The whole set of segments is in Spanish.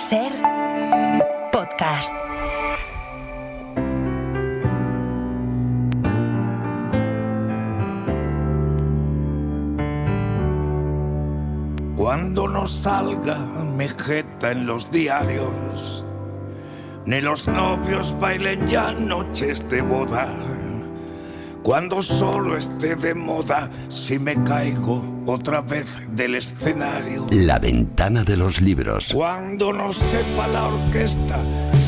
Ser podcast. Cuando no salga mi jeta en los diarios, ni los novios bailen ya noches de boda, cuando solo esté de moda si me caigo otra vez del escenario, La ventana de los libros. cuando no sepa la orquesta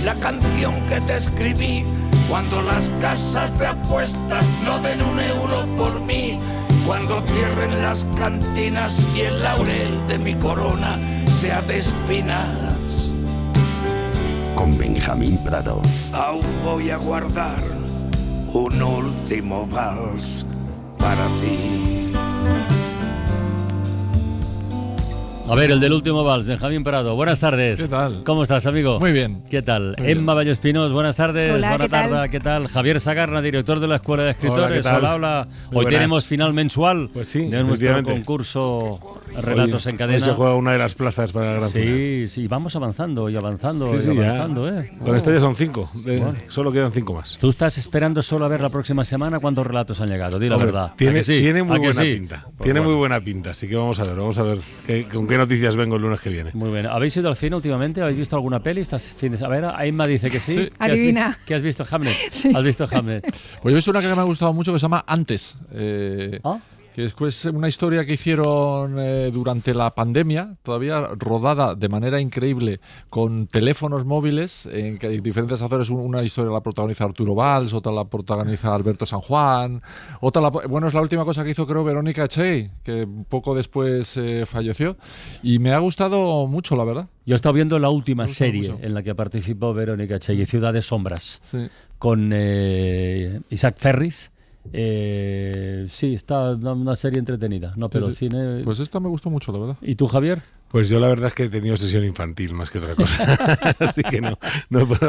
la canción que te escribí, cuando las casas de apuestas no den €1 por mí, cuando cierren las cantinas y el laurel de mi corona sea de espinas, Con Benjamín Prado. aún voy a guardar un último vals para ti. A ver, el del último vals, Benjamín Prado. Buenas tardes. ¿Qué tal? ¿Cómo estás, amigo? Muy bien. ¿Qué tal? Muy bien. Emma Vallespinos, buenas tardes. Hola, Buena ¿qué tal? tarde, ¿qué tal? Javier Sagarna, director de la Escuela de Escritores. ¿qué tal? Hola. Muy Hoy buenas. tenemos final mensual Pues sí, de nuestro efectivamente. concurso Relatos en Cadena. Hoy se juega una de las plazas para la gran final. Sí, vamos avanzando y avanzando Sí, y sí, ya. avanzando, ¿eh? Con esto ya son 5. Solo quedan 5 más. Tú estás esperando solo a ver la próxima semana cuántos relatos han llegado. Di la Hombre, verdad. ¿A Tiene, que sí? tiene muy ¿A que buena sí? pinta. Pues Tiene bueno. muy buena pinta. Así que vamos a ver con qué noticias vengo el lunes que viene. Muy bien. ¿Habéis ido al cine últimamente? ¿Habéis visto alguna peli? A ver, Emma dice que sí. Sí. ¿Qué has Adivina. visto? ¿Qué has visto, Hamlet? Sí. ¿Has visto Hamlet? Pues yo he visto una que me ha gustado mucho que se llama Antes. ¿Ah? Que es una historia que hicieron durante la pandemia, todavía rodada de manera increíble con teléfonos móviles, en que hay diferentes actores. Una historia la protagoniza Arturo Valls, otra la protagoniza Alberto San Juan, bueno, es la última cosa que hizo, creo, Verónica Echey, que poco después falleció, y me ha gustado mucho, la verdad. Yo he estado viendo la última Me gusta serie mucho. en la que participó Verónica Echey, Ciudad de Sombras, Sí. con Isaac Ferriz. Sí, está una serie entretenida, ¿no? Pero Sí, sí. cine... Pues esta me gustó mucho, la verdad. ¿Y tú, Javier? Pues yo la verdad es que he tenido sesión infantil más que otra cosa. Así que no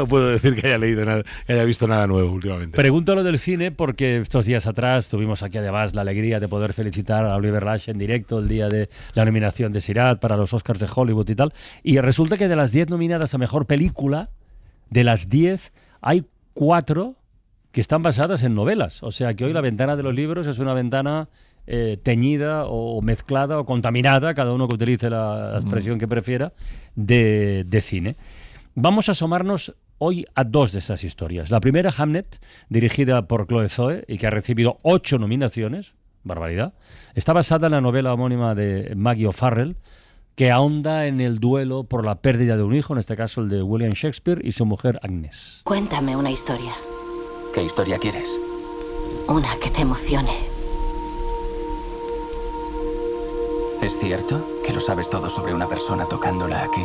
puedo decir que haya leído nada, que haya visto nada nuevo últimamente. Pregunto lo del cine porque estos días atrás tuvimos aquí además la alegría de poder felicitar a Oliver Lash en directo el día de la nominación de Sirat para los Oscars de Hollywood y tal. Y resulta que de las 10 nominadas a Mejor Película, de las 10 hay 4 que están basadas en novelas. O sea que hoy la ventana de los libros es una ventana teñida o mezclada o contaminada, cada uno que utilice la expresión que prefiera, de cine. Vamos a asomarnos hoy a 2 de estas historias. La primera, Hamlet, dirigida por Chloe Zhao y que ha recibido 8 nominaciones, barbaridad, está basada en la novela homónima de Maggie O'Farrell, que ahonda en el duelo por la pérdida de un hijo, en este caso el de William Shakespeare y su mujer Agnes. Cuéntame una historia. ¿Qué historia quieres? Una que te emocione. ¿Es cierto que lo sabes todo sobre una persona tocándola aquí?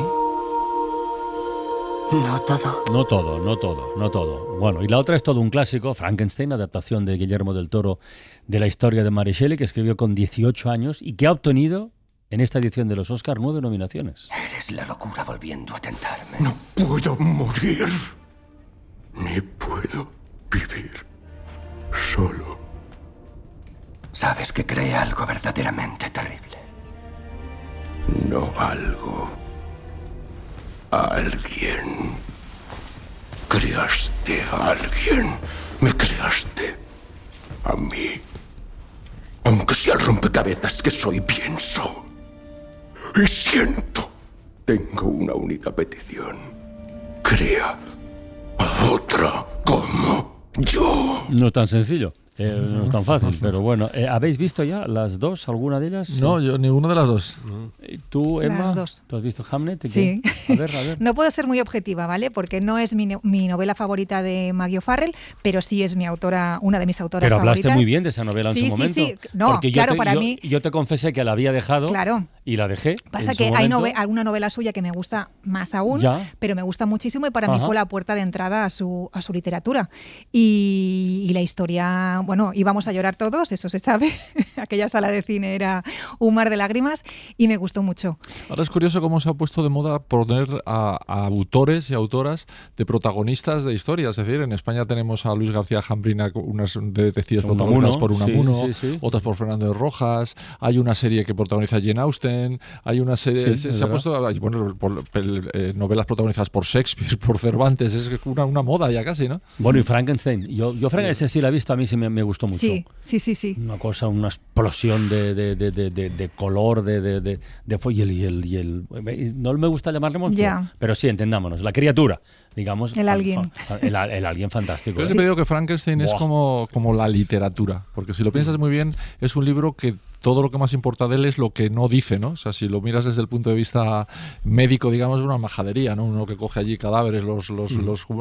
No todo. No todo. Bueno, y la otra es todo un clásico, Frankenstein, adaptación de Guillermo del Toro de la historia de Mary Shelley, que escribió con 18 años y que ha obtenido en esta edición de los Oscars 9 nominaciones. Eres la locura volviendo a tentarme. No puedo morir, ni puedo vivir solo. Sabes que creé algo verdaderamente terrible. No algo. Alguien. Creaste a alguien. Me creaste a mí. Aunque sea el rompecabezas que soy, pienso y siento. Tengo una única petición. Crea a otra como yo. No es tan sencillo, no es tan fácil, pero bueno. ¿Habéis visto ya las dos, alguna de ellas? No, yo ninguna de las dos. ¿Y tú, Emma? Las dos. ¿Tú has visto Hamlet? ¿Y Sí. qué? A ver. No puedo ser muy objetiva, ¿vale? Porque no es mi novela favorita de Maggie O'Farrell, pero sí es una de mis autoras Pero favoritas. hablaste muy bien de esa novela en Sí, su sí, momento. sí. No, porque claro, para mí- yo te confesé que la había dejado Claro. y la dejé. Pasa en que su hay momento. alguna novela suya que me gusta más aún, Ya. pero me gusta muchísimo y para mí Ajá. fue la puerta de entrada a su literatura. Y la historia, bueno, íbamos a llorar todos, eso se sabe, aquella sala de cine era un mar de lágrimas y me gustó mucho. Ahora es curioso cómo se ha puesto de moda poner a autores y autoras de protagonistas de historias. Es decir, en España tenemos a Luis García Jambrina, unas detectives protagonizadas por Unamuno, otras por Fernando de Rojas, hay una serie que protagoniza Jane Austen, hay una serie... se ha puesto, bueno, novelas protagonizadas por Shakespeare, por Cervantes, es una moda ya casi, ¿no? Bueno, y Frankenstein. Yo Frankenstein sí la he visto, a mí sí me gustó mucho. Sí. Una cosa, una explosión de color, de no me gusta llamarle monstruo, pero sí, entendámonos, la criatura, digamos. El alguien. El alguien fantástico. Yo siempre digo que Frankenstein es como la literatura, porque si lo piensas muy bien, es un libro que todo lo que más importa de él es lo que no dice, ¿no? O sea, si lo miras desde el punto de vista médico, digamos, es una majadería, ¿no? Uno que coge allí cadáveres,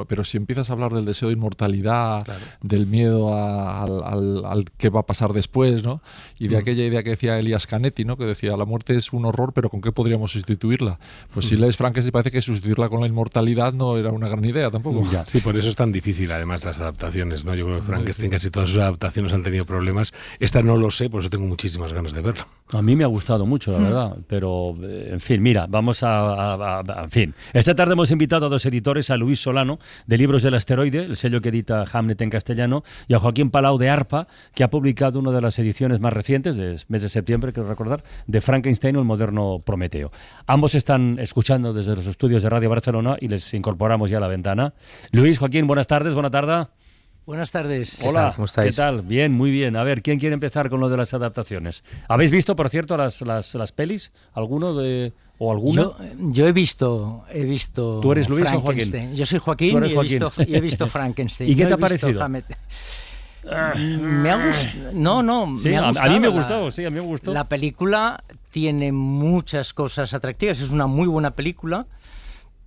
pero si empiezas a hablar del deseo de inmortalidad, del miedo al qué va a pasar después, ¿no? Y de aquella idea que decía Elias Canetti, ¿no? Que decía, la muerte es un horror, pero ¿con qué podríamos sustituirla? Pues si lees Frankenstein parece que sustituirla con la inmortalidad no era una gran idea tampoco. Sí, por eso es tan difícil además las adaptaciones, ¿no? Yo creo que Frankenstein, casi todas sus adaptaciones han tenido problemas. Esta no lo sé, por eso tengo muchísimas ganas de verlo. A mí me ha gustado mucho, la verdad, pero en fin, mira, vamos en fin. Esta tarde hemos invitado a dos editores, a Luis Solano, de Libros del Asteroide, el sello que edita Hamnet en castellano, y a Joaquín Palau de ARPA, que ha publicado una de las ediciones más recientes, del mes de septiembre, quiero recordar, de Frankenstein o el moderno Prometeo. Ambos están escuchando desde los estudios de Radio Barcelona y les incorporamos ya a la ventana. Luis, Joaquín, buenas tardes, buena tarde. Buenas tardes. Hola, ¿cómo estáis? ¿Qué tal? Bien, muy bien. A ver, ¿quién quiere empezar con lo de las adaptaciones? ¿Habéis visto, por cierto, las pelis? ¿Alguno o alguna? Yo he visto ¿Tú eres Luis o Joaquín? Yo soy Joaquín y he visto Frankenstein. ¿Y qué te ha parecido? Me ha gustado. No, sí, me ha gustado. A mí me gustó, sí, a mí me gustó. La película tiene muchas cosas atractivas, es una muy buena película,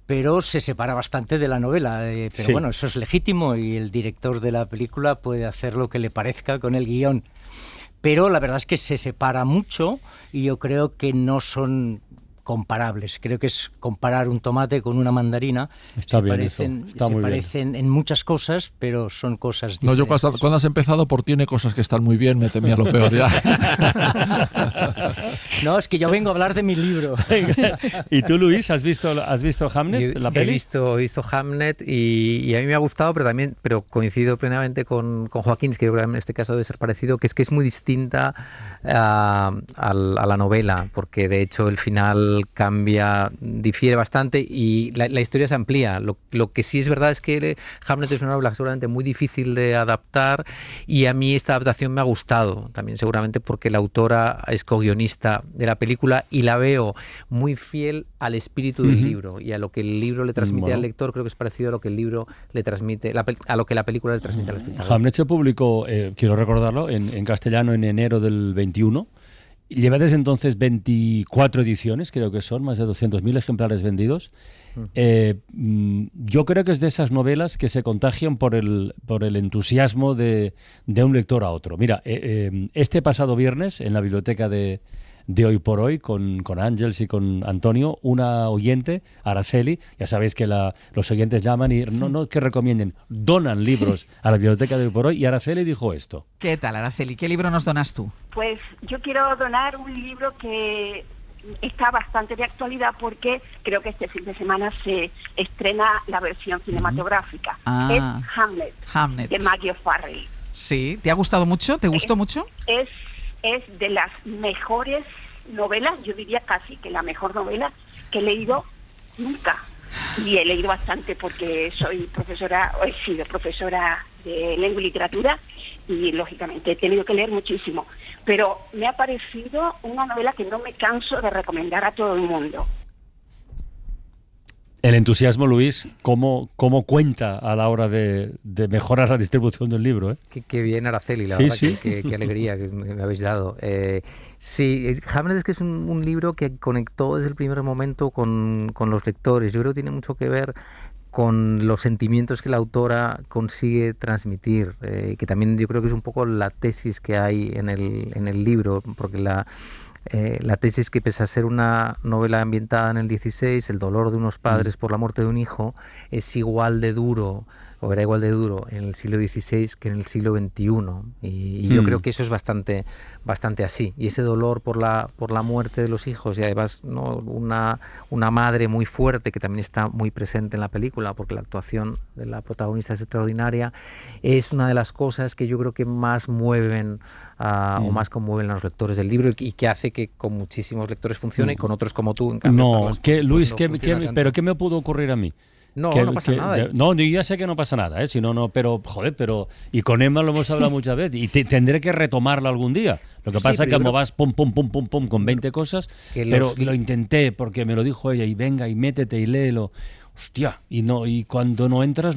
pero se separa bastante de la novela. Pero bueno, eso es legítimo y el director de la película puede hacer lo que le parezca con el guión. Pero la verdad es que se separa mucho y yo creo que no son comparables. Creo que es comparar un tomate con una mandarina. Está bien eso. Está muy parecen en muchas cosas, pero son cosas diferentes. No, yo cuando has empezado por tiene cosas que están muy bien, me temía lo peor ya. No, es que yo vengo a hablar de mi libro. ¿Y tú, Luis, has visto Hamnet, la peli? He visto Hamnet y a mí me ha gustado, pero coincido plenamente con Joaquín, que yo creo que en este caso debe ser parecido, que es muy distinta a la novela, porque de hecho el final difiere bastante y la historia se amplía. Lo que sí es verdad es que Hamnet es una novela seguramente muy difícil de adaptar y a mí esta adaptación me ha gustado, también seguramente porque la autora es co-guionista de la película y la veo muy fiel al espíritu del libro y a lo que el libro le transmite al lector. Creo que es parecido a lo que el libro le transmite, a lo que la película le transmite al espectador. Hamnet se publicó, quiero recordarlo, en castellano en enero del 21. Lleva desde entonces 24 ediciones, creo que son, más de 200.000 ejemplares vendidos. Yo creo que es de esas novelas que se contagian por el entusiasmo de un lector a otro. Mira, este pasado viernes, en la biblioteca de Hoy por Hoy, con Ángels y con Antonio, una oyente, Araceli, ya sabéis que los oyentes llaman y no que recomienden, donan libros a la biblioteca de Hoy por Hoy, y Araceli dijo esto. ¿Qué tal, Araceli? ¿Qué libro nos donas tú? Pues yo quiero donar un libro que está bastante de actualidad porque creo que este fin de semana se estrena la versión cinematográfica. Es Hamnet, de Maggie O'Farrell. Sí, ¿te ha gustado mucho? ¿Te gustó mucho? Es de las mejores novelas, yo diría casi que la mejor novela que he leído nunca. Y he leído bastante porque soy profesora, he sido profesora de lengua y literatura y lógicamente he tenido que leer muchísimo. Pero me ha parecido una novela que no me canso de recomendar a todo el mundo. El entusiasmo, Luis, ¿cómo cuenta a la hora de mejorar la distribución del libro? Qué bien, Araceli, la verdad, qué alegría que me habéis dado. Sí, Hamnet es un libro que conectó desde el primer momento con los lectores. Yo creo que tiene mucho que ver con los sentimientos que la autora consigue transmitir, que también yo creo que es un poco la tesis que hay en el libro, porque la tesis que, pese a ser una novela ambientada en el 16, el dolor de unos padres por la muerte de un hijo es igual de duro o era igual de duro en el siglo XVI que en el siglo XXI. Y yo creo que eso es bastante así. Y ese dolor por la muerte de los hijos, y además, ¿no?, una madre muy fuerte que también está muy presente en la película, porque la actuación de la protagonista es extraordinaria, es una de las cosas que yo creo que más mueven o más conmueven a los lectores del libro, y que hace que con muchísimos lectores funcione y con otros como tú, en cambio, No, Carlos, que, Luis, pero ¿qué me pudo ocurrir a mí? No pasa nada. No, ya sé que no pasa nada, si no, pero joder, y con Emma lo hemos hablado muchas veces y tendré que retomarlo algún día. Lo que pasa es que como vas pum, con 20 cosas, pero lo intenté porque me lo dijo ella, y venga, y métete y léelo. Hostia, y cuando no entras,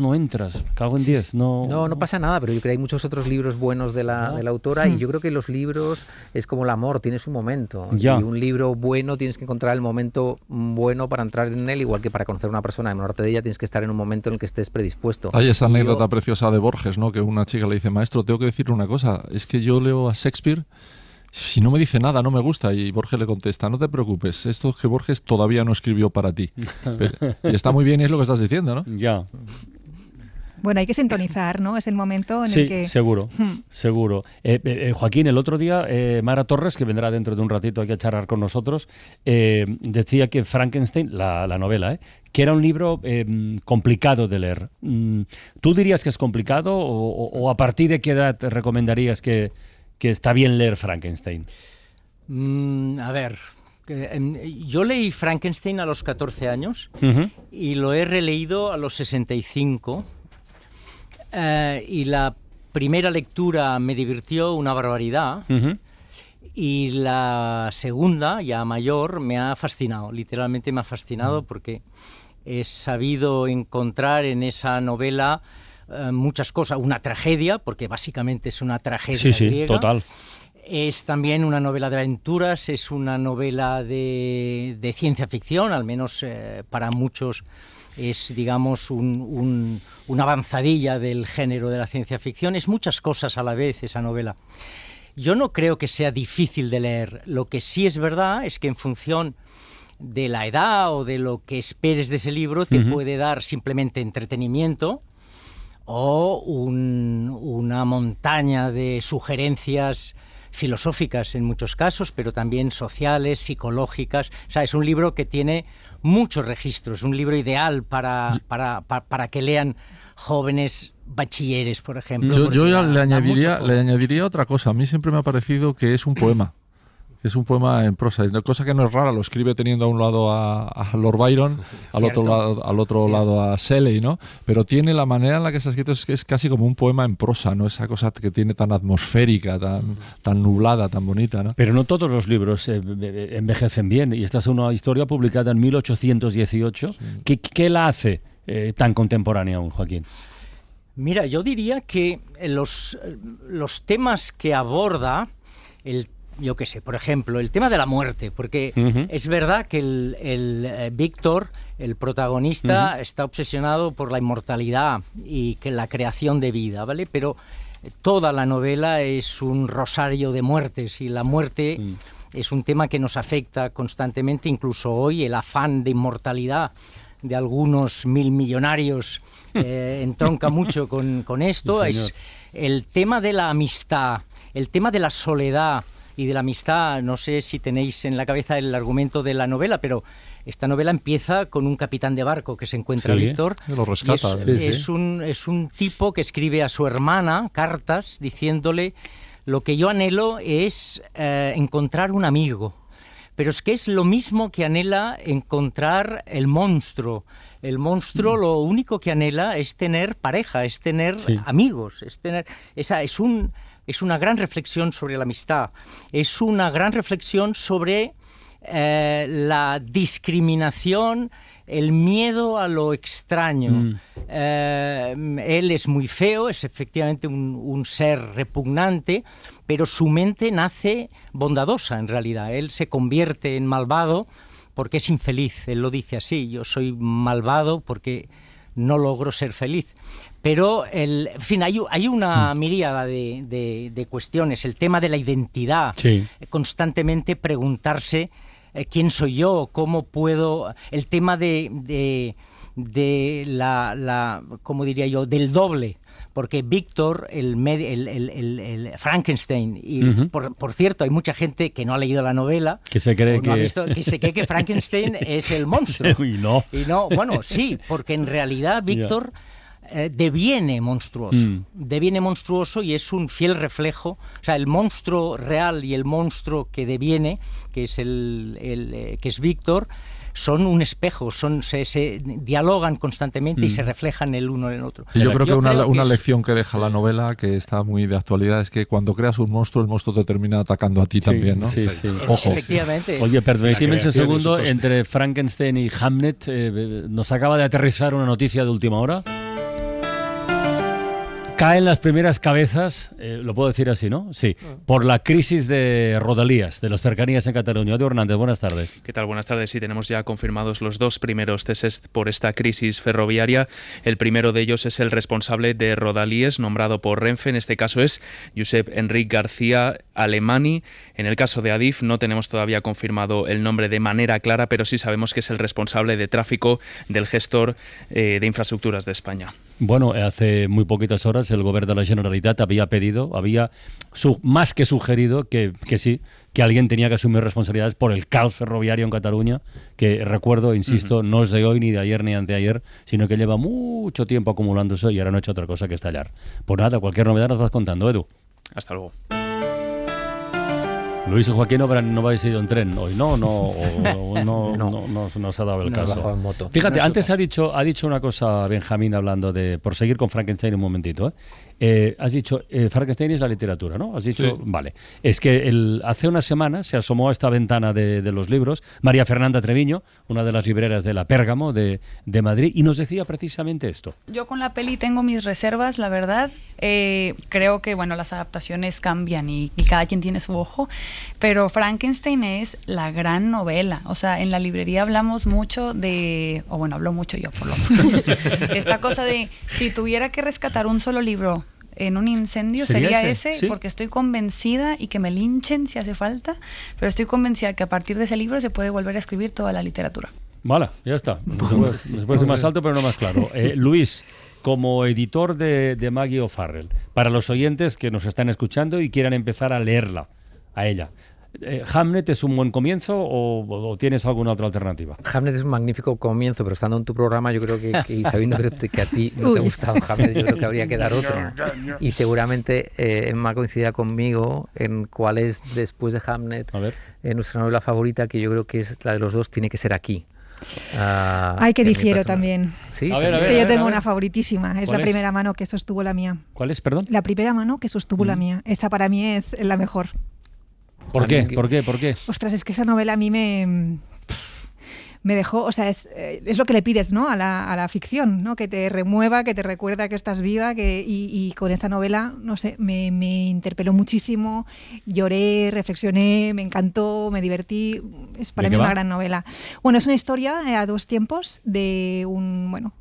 cago en 10. No pasa nada, pero yo creo que hay muchos otros libros buenos de la autora, y yo creo que los libros es como el amor, tiene su momento. Ya. Y un libro bueno tienes que encontrar el momento bueno para entrar en él, igual que para conocer a una persona, enamorarte de ella tienes que estar en un momento en el que estés predispuesto. Hay esa anécdota preciosa de Borges, ¿no?, que una chica le dice: maestro, tengo que decirle una cosa, es que yo leo a Shakespeare, si no me dice nada, no me gusta. Y Borges le contesta: no te preocupes, esto es que Borges todavía no escribió para ti. Y está muy bien, y es lo que estás diciendo, ¿no? Ya. Bueno, hay que sintonizar, ¿no? Es el momento en el que... seguro. Joaquín, el otro día, Mara Torres, que vendrá dentro de un ratito aquí a charlar con nosotros, decía que Frankenstein, la novela, que era un libro complicado de leer. ¿Tú dirías que es complicado o a partir de qué edad te recomendarías que está bien leer Frankenstein? A ver, yo leí Frankenstein a los 14 años y lo he releído a los 65, y la primera lectura me divirtió una barbaridad, y la segunda, ya mayor, me ha fascinado, literalmente me ha fascinado, porque he sabido encontrar en esa novela muchas cosas, una tragedia, porque básicamente es una tragedia griega. Sí, total. Es también una novela de aventuras, es una novela de ciencia ficción, al menos para muchos es, digamos, una avanzadilla del género de la ciencia ficción. Es muchas cosas a la vez esa novela. Yo no creo que sea difícil de leer. Lo que sí es verdad es que en función de la edad o de lo que esperes de ese libro, te puede dar simplemente entretenimiento, o una montaña de sugerencias filosóficas en muchos casos, pero también sociales, psicológicas. O sea, es un libro que tiene muchos registros, un libro ideal para que lean jóvenes bachilleres, por ejemplo. Yo ya le añadiría otra cosa. A mí siempre me ha parecido que es un poema. Es un poema en prosa, cosa que no es rara, lo escribe teniendo a un lado a Lord Byron, al otro lado a Shelley, ¿no? Pero tiene la manera en la que está escrito, es casi como un poema en prosa, ¿no? Esa cosa que tiene tan atmosférica, tan nublada, tan bonita, ¿no? Pero no todos los libros envejecen bien, y esta es una historia publicada en 1818. Sí. ¿Qué la hace tan contemporánea aún, Joaquín? Mira, yo diría que los temas que aborda, yo qué sé, por ejemplo, el tema de la muerte, porque es verdad que el Víctor, el protagonista, está obsesionado por la inmortalidad y que la creación de vida, ¿vale? Pero toda la novela es un rosario de muertes, y la muerte es un tema que nos afecta constantemente, incluso hoy. El afán de inmortalidad de algunos millonarios entronca mucho con esto. Es el tema de la amistad, el tema de la soledad y de la amistad. No sé si tenéis en la cabeza el argumento de la novela, pero esta novela empieza con un capitán de barco que se encuentra Víctor. Lo rescata. Es un tipo que escribe a su hermana cartas diciéndole: lo que yo anhelo es encontrar un amigo. Pero es que es lo mismo que anhela encontrar el monstruo. El monstruo lo único que anhela es tener pareja, es tener amigos, es una gran reflexión sobre la amistad, es una gran reflexión sobre la discriminación, el miedo a lo extraño. Él es muy feo, es efectivamente un ser repugnante, pero su mente nace bondadosa en realidad. Él se convierte en malvado porque es infeliz, él lo dice así: yo soy malvado porque no logro ser feliz. Pero, en fin, hay una miríada de cuestiones. El tema de la identidad, constantemente preguntarse quién soy yo, cómo puedo... El tema de ¿cómo diría yo?, del doble. Porque Víctor, el Frankenstein, y por cierto, hay mucha gente que no ha leído la novela, que se cree que Frankenstein es el monstruo. Y no. Bueno, sí, porque en realidad Víctor deviene monstruoso y es un fiel reflejo. O sea, el monstruo real y el monstruo que deviene, que es que es Víctor, son un espejo, se dialogan constantemente y se reflejan el uno en el otro. Y yo creo que una lección que deja la novela, que está muy de actualidad, es que cuando creas un monstruo, el monstruo te termina atacando a ti también, ¿no? Sí. Ojo. Efectivamente. Oye, permitidme un segundo, entre Frankenstein y Hamnet, nos acaba de aterrizar una noticia de última hora. Caen las primeras cabezas, lo puedo decir así, ¿no? Sí, por la crisis de Rodalies, de las cercanías en Cataluña. Edu Hernández, buenas tardes. ¿Qué tal? Buenas tardes. Sí, tenemos ya confirmados los 2 primeros ceses por esta crisis ferroviaria. El primero de ellos es el responsable de Rodalies, nombrado por Renfe. En este caso es Josep Enric García Alemany. En el caso de Adif no tenemos todavía confirmado el nombre de manera clara, pero sí sabemos que es el responsable de tráfico del gestor de infraestructuras de España. Bueno, hace muy poquitas horas el Gobierno de la Generalitat había más que sugerido que sí, que alguien tenía que asumir responsabilidades por el caos ferroviario en Cataluña, que recuerdo, insisto, no es de hoy, ni de ayer, ni anteayer, sino que lleva mucho tiempo acumulándose y ahora no ha hecho otra cosa que estallar. Pues nada, cualquier novedad nos vas contando, Edu. Hasta luego. Luis y Joaquín no habéis ido en tren hoy, ¿no? No os ha dado el caso. En moto. Fíjate, antes ha dicho una cosa Benjamín hablando por seguir con Frankenstein un momentito, has dicho, Frankenstein es la literatura, ¿no? Has dicho, sí. Vale. Es que hace una semana se asomó a esta ventana de los libros María Fernanda Treviño, una de las libreras de la Pérgamo de Madrid, y nos decía precisamente esto. Yo con la peli tengo mis reservas, la verdad. Creo que, bueno, las adaptaciones cambian y cada quien tiene su ojo, pero Frankenstein es la gran novela. O sea, en la librería hablamos mucho hablo mucho yo por lo menos. Esta cosa de, si tuviera que rescatar un solo libro en un incendio, sería ese, ¿sí? Porque estoy convencida, y que me linchen si hace falta, pero estoy convencida que a partir de ese libro se puede volver a escribir toda la literatura. Vale, ya está. Después de más alto, pero no más claro. Luis, como editor de Maggie O'Farrell, para los oyentes que nos están escuchando y quieran empezar a leerla, a ella, ¿Hamnet es un buen comienzo o tienes alguna otra alternativa? Hamnet es un magnífico comienzo, pero estando en tu programa, yo creo que y sabiendo que a ti no te ha gustado Hamnet, yo creo que habría que dar otro. Y seguramente Emma coincidirá conmigo en cuál es, después de Hamnet, nuestra novela favorita, que yo creo que es la de los dos, tiene que ser Aquí. Ay, que difiero también. ¿Sí? Es que yo tengo una favoritísima. Es la primera mano que sostuvo la mía. ¿Cuál es, perdón? La primera mano que sostuvo la mía. Esa para mí es la mejor. ¿Por qué? ¿Por qué? Ostras, es que esa novela a mí me dejó, o sea, es lo que le pides, ¿no? a la ficción, ¿no? Que te remueva, que te recuerda que estás viva, y con esta novela, no sé, me interpeló muchísimo, lloré, reflexioné, me encantó, me divertí. Es para mí una gran novela. Bueno, es una historia a 2 tiempos de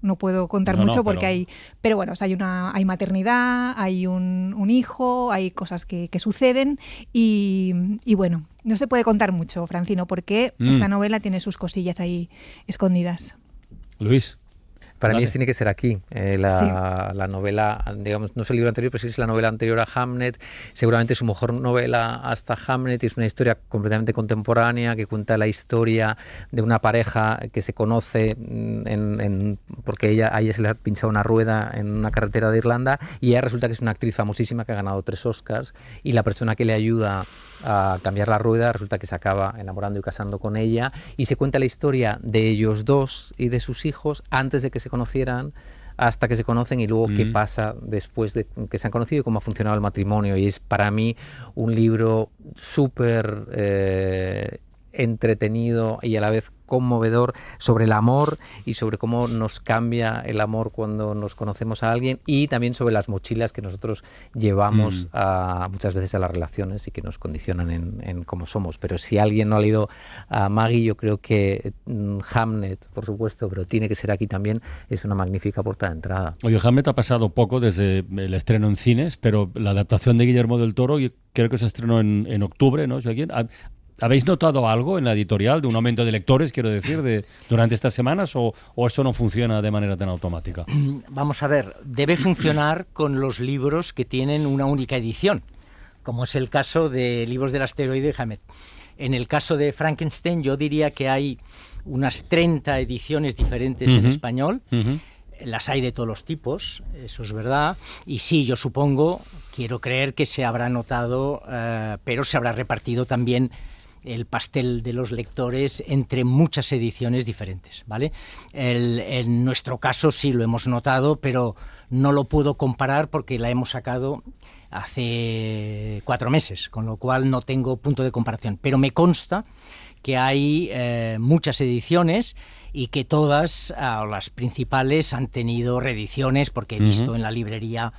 no puedo contar mucho porque pero bueno, o sea, hay maternidad, hay un hijo, hay cosas que suceden y bueno, no se puede contar mucho, Francino, porque esta novela tiene sus cosillas ahí escondidas. Luis. Para mí tiene que ser Aquí. La novela, digamos, no es el libro anterior, pero sí es la novela anterior a Hamnet. Seguramente su mejor novela hasta Hamnet. Es una historia completamente contemporánea que cuenta la historia de una pareja que se conoce porque a ella se le ha pinchado una rueda en una carretera de Irlanda, y ella resulta que es una actriz famosísima que ha ganado 3 Oscars, y la persona que le ayuda a cambiar la rueda resulta que se acaba enamorando y casando con ella, y se cuenta la historia de ellos dos y de sus hijos antes de que se conocieran, hasta que se conocen, y luego qué pasa después de que se han conocido y cómo ha funcionado el matrimonio. Y es para mí un libro súper entretenido y a la vez conmovedor sobre el amor y sobre cómo nos cambia el amor cuando nos conocemos a alguien, y también sobre las mochilas que nosotros llevamos muchas veces a las relaciones y que nos condicionan en cómo somos. Pero si alguien no ha leído a Maggie, yo creo que Hamnet, por supuesto, pero tiene que ser Aquí también, es una magnífica puerta de entrada. Oye, Hamnet ha pasado poco desde el estreno en cines, pero la adaptación de Guillermo del Toro, yo creo que se estrenó en octubre, ¿no? ¿Habéis notado algo en la editorial de un aumento de lectores, quiero decir, durante estas semanas o esto no funciona de manera tan automática? Vamos a ver, debe funcionar con los libros que tienen una única edición, como es el caso de Libros del Asteroide de Hammett. En el caso de Frankenstein yo diría que hay unas 30 ediciones diferentes en español. Las hay de todos los tipos, eso es verdad. Y sí, yo supongo, quiero creer que se habrá notado, pero se habrá repartido también el pastel de los lectores entre muchas ediciones diferentes, ¿vale? En nuestro caso sí lo hemos notado, pero no lo puedo comparar porque la hemos sacado hace 4 meses, con lo cual no tengo punto de comparación. Pero me consta que hay muchas ediciones y que todas, las principales, han tenido reediciones, porque he visto en la librería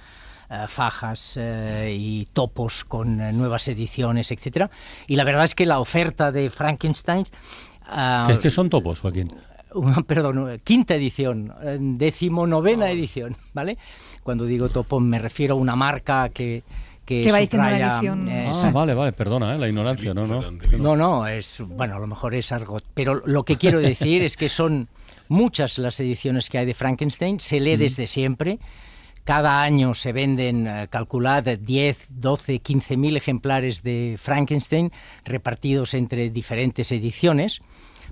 fajas y topos con nuevas ediciones, etcétera. Y la verdad es que la oferta de Frankenstein... ¿Qué son topos, Joaquín? Perdón, 5ª edición, 19ª edición, ¿vale? Cuando digo topo me refiero a una marca que va diciendo la subraya, edición. Vale, perdona, la ignorancia, No, es, bueno, a lo mejor es algo, pero lo que quiero decir es que son muchas las ediciones que hay de Frankenstein, se lee desde siempre, cada año se venden, calculad, 10, 12, 15.000 ejemplares de Frankenstein repartidos entre diferentes ediciones,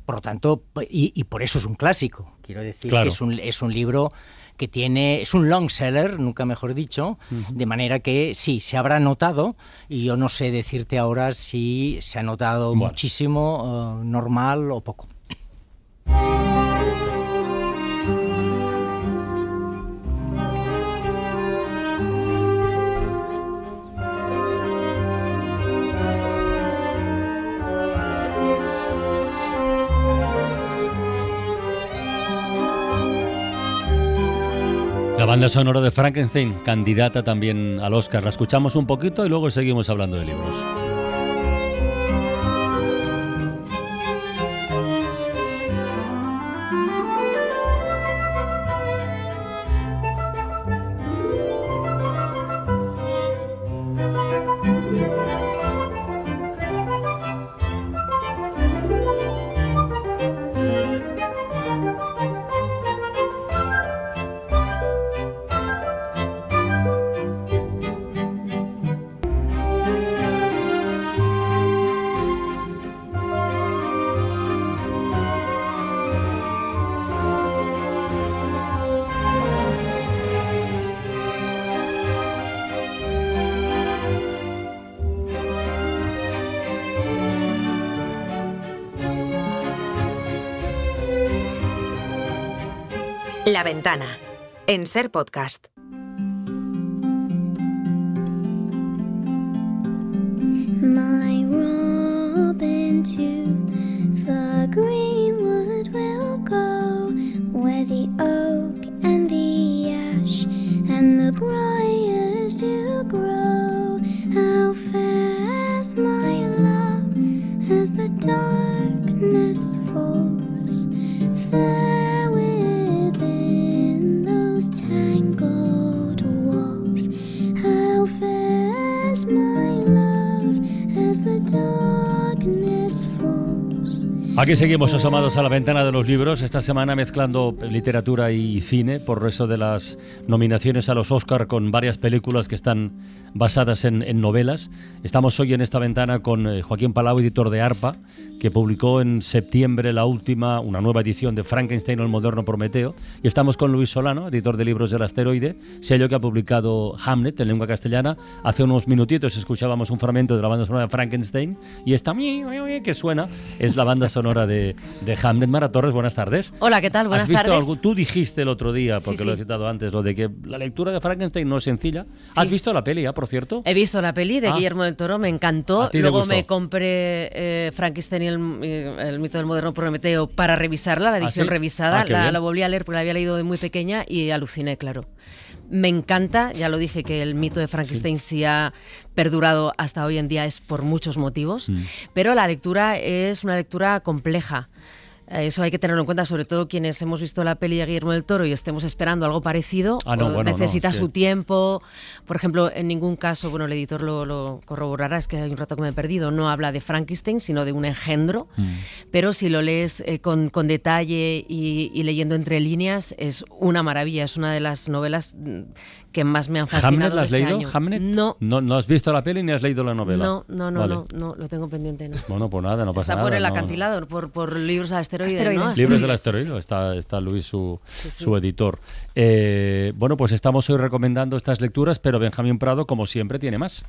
por lo tanto, y por eso es un clásico, quiero decir que es un libro que es un long seller, nunca mejor dicho, de manera que sí, se habrá notado, y yo no sé decirte ahora si se ha notado muchísimo, normal o poco. La banda sonora de Frankenstein, candidata también al Oscar. La escuchamos un poquito y luego seguimos hablando de libros. La Ventana, en Ser Podcast. My Robin to the greenwood will go, where the oak and the ash and the briars do grow. How fares my love as the darkness falls? Fair within those tangled walls. How fares my love as the darkness falls? Aquí seguimos asomados a la ventana de los libros, esta semana mezclando literatura y cine por eso de las nominaciones a los Oscar con varias películas que están basadas en novelas. Estamos hoy en esta ventana con Joaquín Palau, editor de ARPA, que publicó en septiembre una nueva edición de Frankenstein o el moderno Prometeo. Y estamos con Luis Solano, editor de Libros del Asteroide, sello que ha publicado Hamlet en lengua castellana. Hace unos minutitos escuchábamos un fragmento de la banda sonora de Frankenstein y esta que suena es la banda sonora de Hamlet. Mara Torres, buenas tardes. Hola, ¿qué tal? Buenas tardes. Tú dijiste el otro día, porque sí. lo he citado antes, lo de que la lectura de Frankenstein no es sencilla. Sí. ¿Has visto la peli, por cierto? He visto la peli de Guillermo del Toro, me encantó. Luego me compré Frankenstein y el mito del moderno Prometeo para revisarla, la edición revisada. La volví a leer porque la había leído de muy pequeña y aluciné, claro. Me encanta, ya lo dije, que el mito de Frankenstein sí ha perdurado hasta hoy en día, es por muchos motivos, pero la lectura es una lectura compleja. Eso hay que tenerlo en cuenta, sobre todo quienes hemos visto la peli de Guillermo del Toro y estemos esperando algo parecido. Necesita su tiempo. Por ejemplo, en ningún caso, el editor lo corroborará, es que hay un rato que me he perdido, no habla de Frankenstein, sino de un engendro. Pero si lo lees con detalle y leyendo entre líneas, es una maravilla. Es una de las novelas que más me han fascinado. ¿Hamlet la has leído? Año. ¿Hamlet? No. No has visto la peli ni has leído la novela. No, lo tengo pendiente. No. Bueno, pues nada, no pasa nada. Está por el acantilado, por Libros al Asteroide, ¿no? Libros del Asteroide, está Luis, su editor. Bueno, pues estamos hoy recomendando estas lecturas, pero Benjamín Prado, como siempre, tiene más.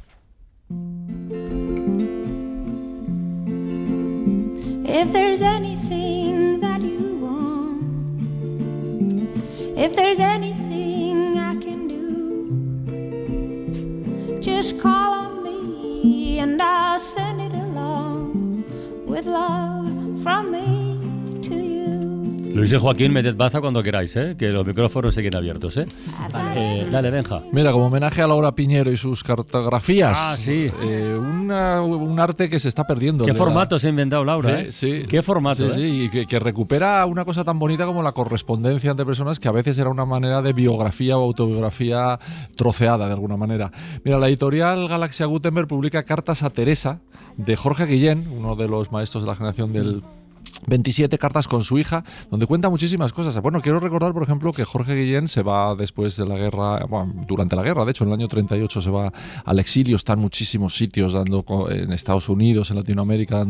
If there's anything that you want, if there's anything I can do, just call on me and I'll send it along with love from me to you. Luis y Joaquín, meted baza cuando queráis, que los micrófonos siguen abiertos. Dale, Benja. Mira, como homenaje a Laura Piñero y sus cartografías. Sí. Un arte que se está perdiendo. ¿Qué formato se ha inventado Laura? Sí. ¿Qué formato? Sí, y que recupera una cosa tan bonita como la correspondencia entre personas, que a veces era una manera de biografía o autobiografía troceada de alguna manera. Mira, la editorial Galaxia Gutenberg publica Cartas a Teresa, de Jorge Guillén, uno de los maestros de la generación del 27, cartas con su hija, donde cuenta muchísimas cosas. Bueno, quiero recordar, por ejemplo, que Jorge Guillén se va después de la guerra, durante la guerra, de hecho, en el año 38 se va al exilio, está en muchísimos sitios, en Estados Unidos, en Latinoamérica,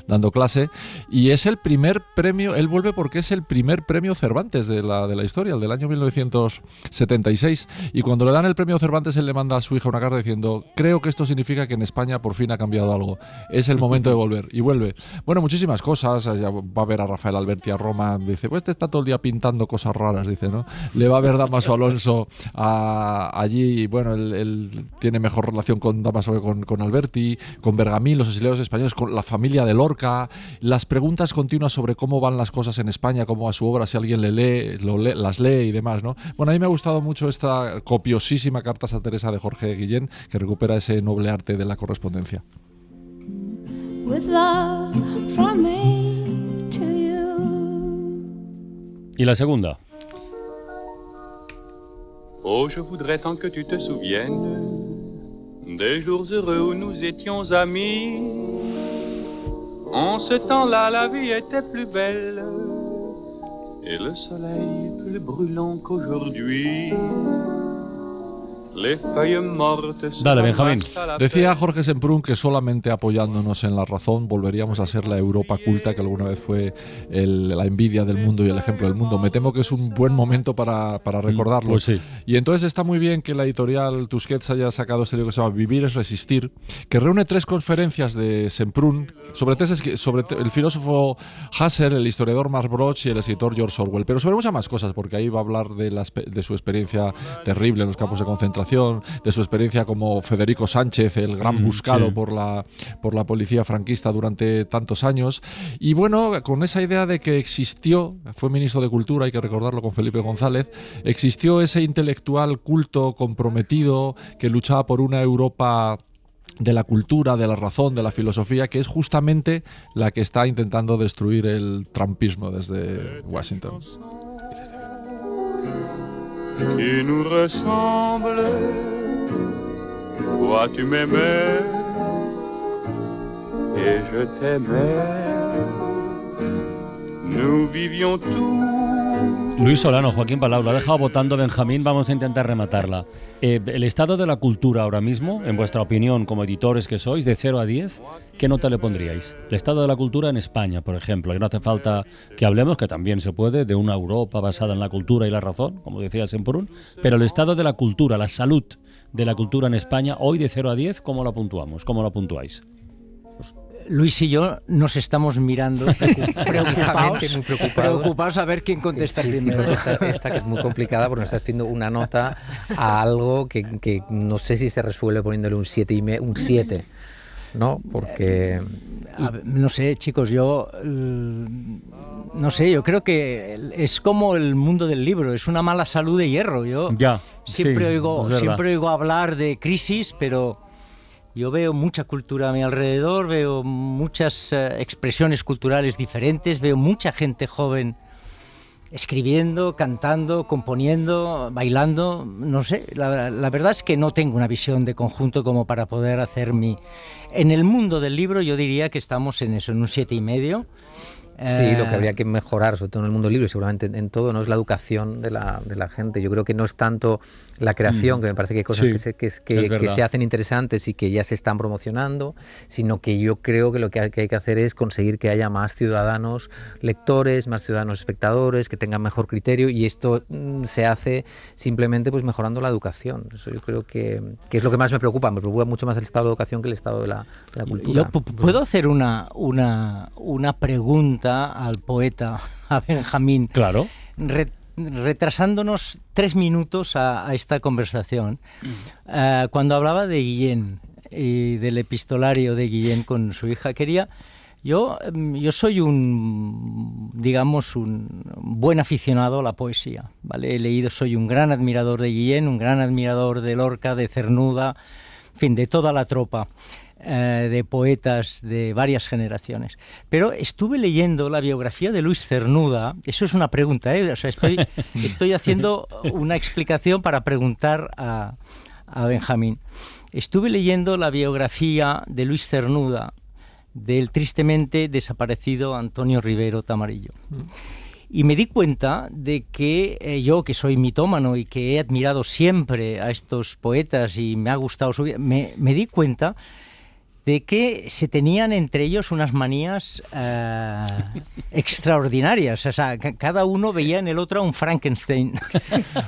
dando clase, y es el primer premio, él vuelve porque es el primer premio Cervantes de la historia, el del año 1976, y cuando le dan el premio Cervantes, él le manda a su hija una carta diciendo: creo que esto significa que en España por fin ha cambiado algo, es el momento de volver, y vuelve. Bueno, muchísimas cosas. Ya va a ver a Rafael Alberti a Roma, dice, pues está todo el día pintando cosas raras, dice, ¿no? Le va a ver Dámaso Alonso allí, bueno, él tiene mejor relación con Dámaso que con Alberti, con Bergamín, los exiliados españoles, con la familia de Lorca, las preguntas continuas sobre cómo van las cosas en España, cómo va su obra, si alguien las lee y demás, ¿no? Bueno, a mí me ha gustado mucho esta copiosísima Cartas a Teresa de Jorge Guillén, que recupera ese noble arte de la correspondencia. With love from me to you. ¿Y la segunda? Oh, je voudrais tant que tu te souviennes des jours heureux où nous étions amis. En ce temps-là, la vie était plus belle et le soleil plus brûlant qu'aujourd'hui. Dale, Benjamín. Decía Jorge Semprún que solamente apoyándonos en la razón volveríamos a ser la Europa culta que alguna vez fue la envidia del mundo y el ejemplo del mundo. Me temo que es un buen momento para recordarlo. Pues sí. Y entonces está muy bien que la editorial Tusquets haya sacado este libro que se llama Vivir es resistir, que reúne 3 conferencias de Semprún sobre el filósofo Husserl, el historiador Mark Bloch y el escritor George Orwell. Pero sobre muchas más cosas, porque ahí va a hablar de su experiencia terrible en los campos de concentración, de su experiencia como Federico Sánchez, el gran buscado por la policía franquista durante tantos años. Y bueno, con esa idea de que existió, fue ministro de Cultura, hay que recordarlo, con Felipe González, existió ese intelectual culto, comprometido, que luchaba por una Europa de la cultura, de la razón, de la filosofía, que es justamente la que está intentando destruir el trumpismo desde Washington. Qui nous ressemble, toi tu m'aimais et je t'aimais, nous vivions tous. Luis Solano, Joaquín Palau, lo ha dejado votando Benjamín, vamos a intentar rematarla. El estado de la cultura ahora mismo, en vuestra opinión, como editores que sois, de 0 a 10, ¿qué nota le pondríais? El estado de la cultura en España, por ejemplo, y no hace falta que hablemos, que también se puede, de una Europa basada en la cultura y la razón, como decía Semprún, pero el estado de la cultura, la salud de la cultura en España, hoy de 0 a 10, ¿cómo la puntuamos? ¿Cómo la puntuáis? Luis y yo nos estamos mirando preocupados a ver quién contesta primero. Esta que es muy complicada porque nos estás pidiendo una nota a algo que no sé si se resuelve poniéndole un 7, ¿no? Porque... no sé, chicos, yo no sé, yo creo que es como el mundo del libro, es una mala salud de hierro. Yo siempre oigo hablar de crisis, pero Yo veo mucha cultura a mi alrededor, veo muchas expresiones culturales diferentes, veo mucha gente joven escribiendo, cantando, componiendo, bailando, no sé, la verdad es que no tengo una visión de conjunto como para poder hacer En el mundo del libro yo diría que estamos en eso, en un 7,5. Sí, lo que habría que mejorar, sobre todo en el mundo del libro y seguramente en todo, no es la educación de la gente. Yo creo que no es tanto la creación, que me parece que hay cosas que se hacen interesantes y que ya se están promocionando, sino que yo creo que lo que hay que hacer es conseguir que haya más ciudadanos lectores, más ciudadanos espectadores, que tengan mejor criterio, y esto se hace simplemente pues mejorando la educación. Eso yo creo que es lo que más me preocupa mucho más el estado de la educación que el estado de la cultura. ¿Puedo hacer una pregunta al poeta, a Benjamín? Claro. Retrasándonos 3 minutos a esta conversación, cuando hablaba de Guillén y del epistolario de Guillén con su hija, yo soy un buen aficionado a la poesía, ¿vale? He leído, soy un gran admirador de Guillén, un gran admirador de Lorca, de Cernuda, en fin, de toda la tropa de poetas de varias generaciones. Pero estuve leyendo la biografía de Luis Cernuda. Eso es una pregunta, o sea, estoy haciendo una explicación para preguntar a Benjamín. Estuve leyendo la biografía de Luis Cernuda, del tristemente desaparecido Antonio Rivero Tamarillo. Y me di cuenta de que yo, que soy mitómano y que he admirado siempre a estos poetas y me ha gustado su vida, me di cuenta de que se tenían entre ellos unas manías extraordinarias. O sea, cada uno veía en el otro a un Frankenstein.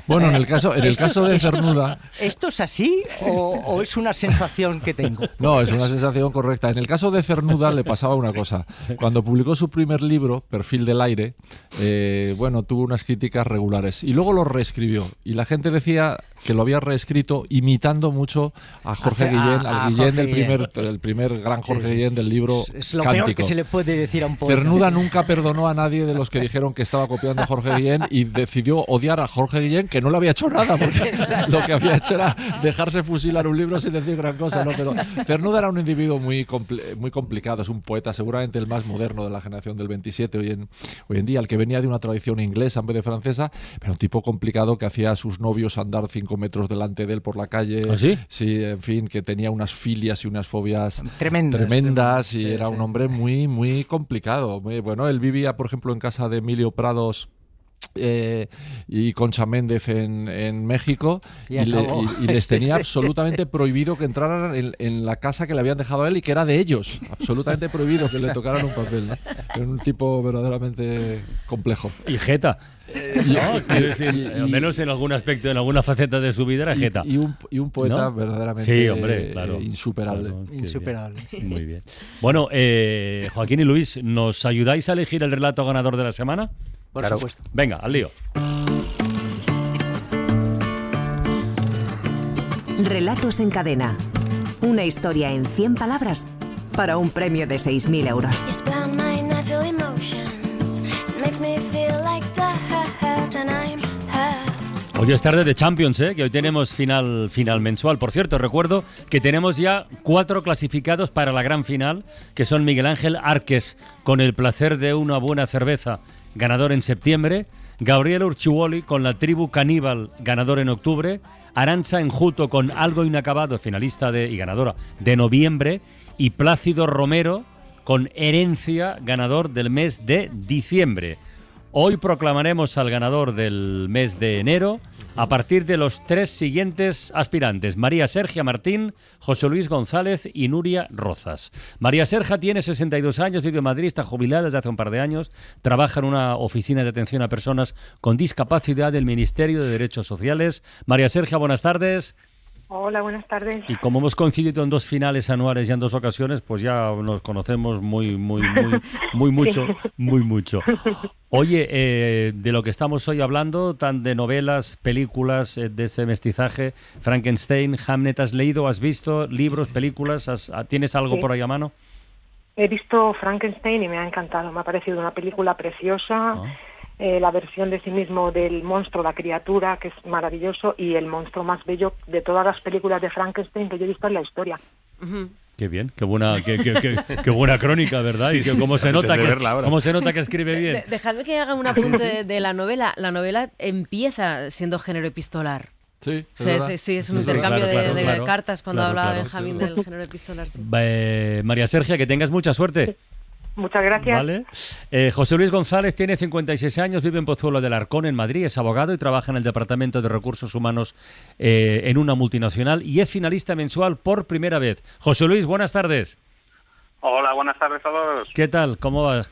Bueno, en el caso de Cernuda... ¿Esto es así o es una sensación que tengo? No, es una sensación correcta. En el caso de Cernuda le pasaba una cosa. Cuando publicó su primer libro, Perfil del aire, tuvo unas críticas regulares. Y luego lo reescribió. Y la gente decía que lo había reescrito imitando mucho a Jorge Guillén, al Guillén del primer gran Jorge Guillén del libro Es lo Cántico. peor que se le puede decir a un poeta. Cernuda nunca perdonó a nadie de los que dijeron que estaba copiando a Jorge Guillén y decidió odiar a Jorge Guillén, que no le había hecho nada, porque lo que había hecho era dejarse fusilar un libro sin decir gran cosa, ¿no? Pero Cernuda era un individuo muy complicado, es un poeta seguramente el más moderno de la generación del 27 hoy en día, el que venía de una tradición inglesa en vez de francesa, pero un tipo complicado que hacía a sus novios andar 5 metros delante de él por la calle. ¿Ah, sí? Sí, en fin, que tenía unas filias y unas fobias tremendas y era un hombre muy, muy complicado. Bueno, él vivía, por ejemplo, en casa de Emilio Prados y Concha Méndez en México y les tenía absolutamente prohibido que entraran en la casa que le habían dejado a él y que era de ellos, absolutamente prohibido que le tocaran un papel, ¿no? Era un tipo verdaderamente complejo. Y jeta. No, quiero decir, al menos en algún aspecto, en alguna faceta de su vida era jeta. Y un poeta, ¿no? Verdaderamente sí, hombre, claro, insuperable. Claro, insuperable. Bien. Muy bien. Bueno, Joaquín y Luis, ¿nos ayudáis a elegir el relato ganador de la semana? Por supuesto. Venga, al lío. Relatos en cadena. Una historia en 100 palabras para un premio de 6.000 euros. Hoy es tarde de Champions, que hoy tenemos final mensual. Por cierto, recuerdo que tenemos ya 4 clasificados para la gran final, que son Miguel Ángel Arques, con El placer de una buena cerveza, ganador en septiembre; Gabriel Urchiuoli con La tribu caníbal, ganador en octubre; Arantxa Enjuto con Algo inacabado, finalista y ganadora de noviembre; y Plácido Romero con Herencia, ganador del mes de diciembre. Hoy proclamaremos al ganador del mes de enero a partir de los 3 siguientes aspirantes: María Sergia Martín, José Luis González y Nuria Rozas. María Sergia tiene 62 años, vive en Madrid, está jubilada desde hace un par de años, trabaja en una oficina de atención a personas con discapacidad del Ministerio de Derechos Sociales. María Sergia, buenas tardes. Hola, buenas tardes. Y como hemos coincidido en 2 finales anuales ya en 2 ocasiones, pues ya nos conocemos muy mucho, Sí. muy mucho. Oye, de lo que estamos hoy hablando, tan de novelas, películas, de ese mestizaje, Frankenstein, Hamlet, ¿has leído, has visto libros, películas? ¿Tienes algo Sí. por ahí a mano? He visto Frankenstein y me ha encantado. Me ha parecido una película preciosa. la versión de sí mismo del monstruo, la criatura, que es maravilloso, y el monstruo más bello de todas las películas de Frankenstein que yo he visto en la historia. Qué bien, qué buena crónica, ¿verdad? Y que cómo se nota que escribe bien. Dejadme que haga un apunte de la novela. La novela empieza siendo género epistolar. Sí, es un intercambio de cartas cuando hablaba Benjamín del género epistolar. Sí. María Sergia, que tengas mucha suerte. Muchas gracias. ¿Vale? José Luis González tiene 56 años, vive en Pozuelo del Arcón, en Madrid, es abogado y trabaja en el Departamento de Recursos Humanos en una multinacional y es finalista mensual por primera vez. José Luis, buenas tardes. Hola, buenas tardes a todos. ¿Qué tal? ¿Cómo vas?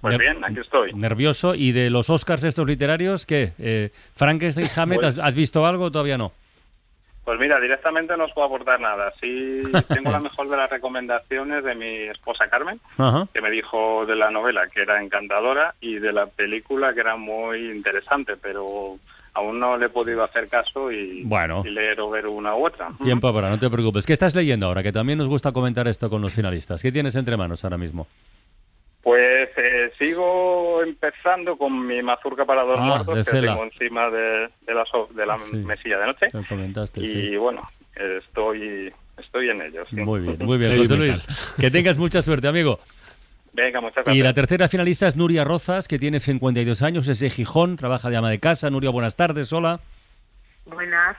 Pues bien, aquí estoy. ¿Nervioso? ¿Y de los Oscars estos literarios qué? ¿Frankenstein, Hamlet, Pues- has visto algo o todavía no? Pues mira, directamente no os puedo aportar nada. Sí tengo la mejor de las recomendaciones de mi esposa Carmen, Ajá. que me dijo de la novela que era encantadora y de la película que era muy interesante, pero aún no le he podido hacer caso y leer o ver una u otra. Tiempo para, no te preocupes. ¿Qué estás leyendo ahora? Que también nos gusta comentar esto con los finalistas. ¿Qué tienes entre manos ahora mismo? Pues sigo empezando con mi mazurca para dos muertos de que Cela. tengo encima de la mesilla de noche. Lo comentaste, Y sí. bueno, estoy en ello. Sí. Muy bien, José Luis. Que tengas mucha suerte, amigo. Venga, muchas gracias. Y la tercera finalista es Nuria Rozas, que tiene 52 años, es de Gijón, trabaja de ama de casa. Nuria, buenas tardes, hola. Buenas.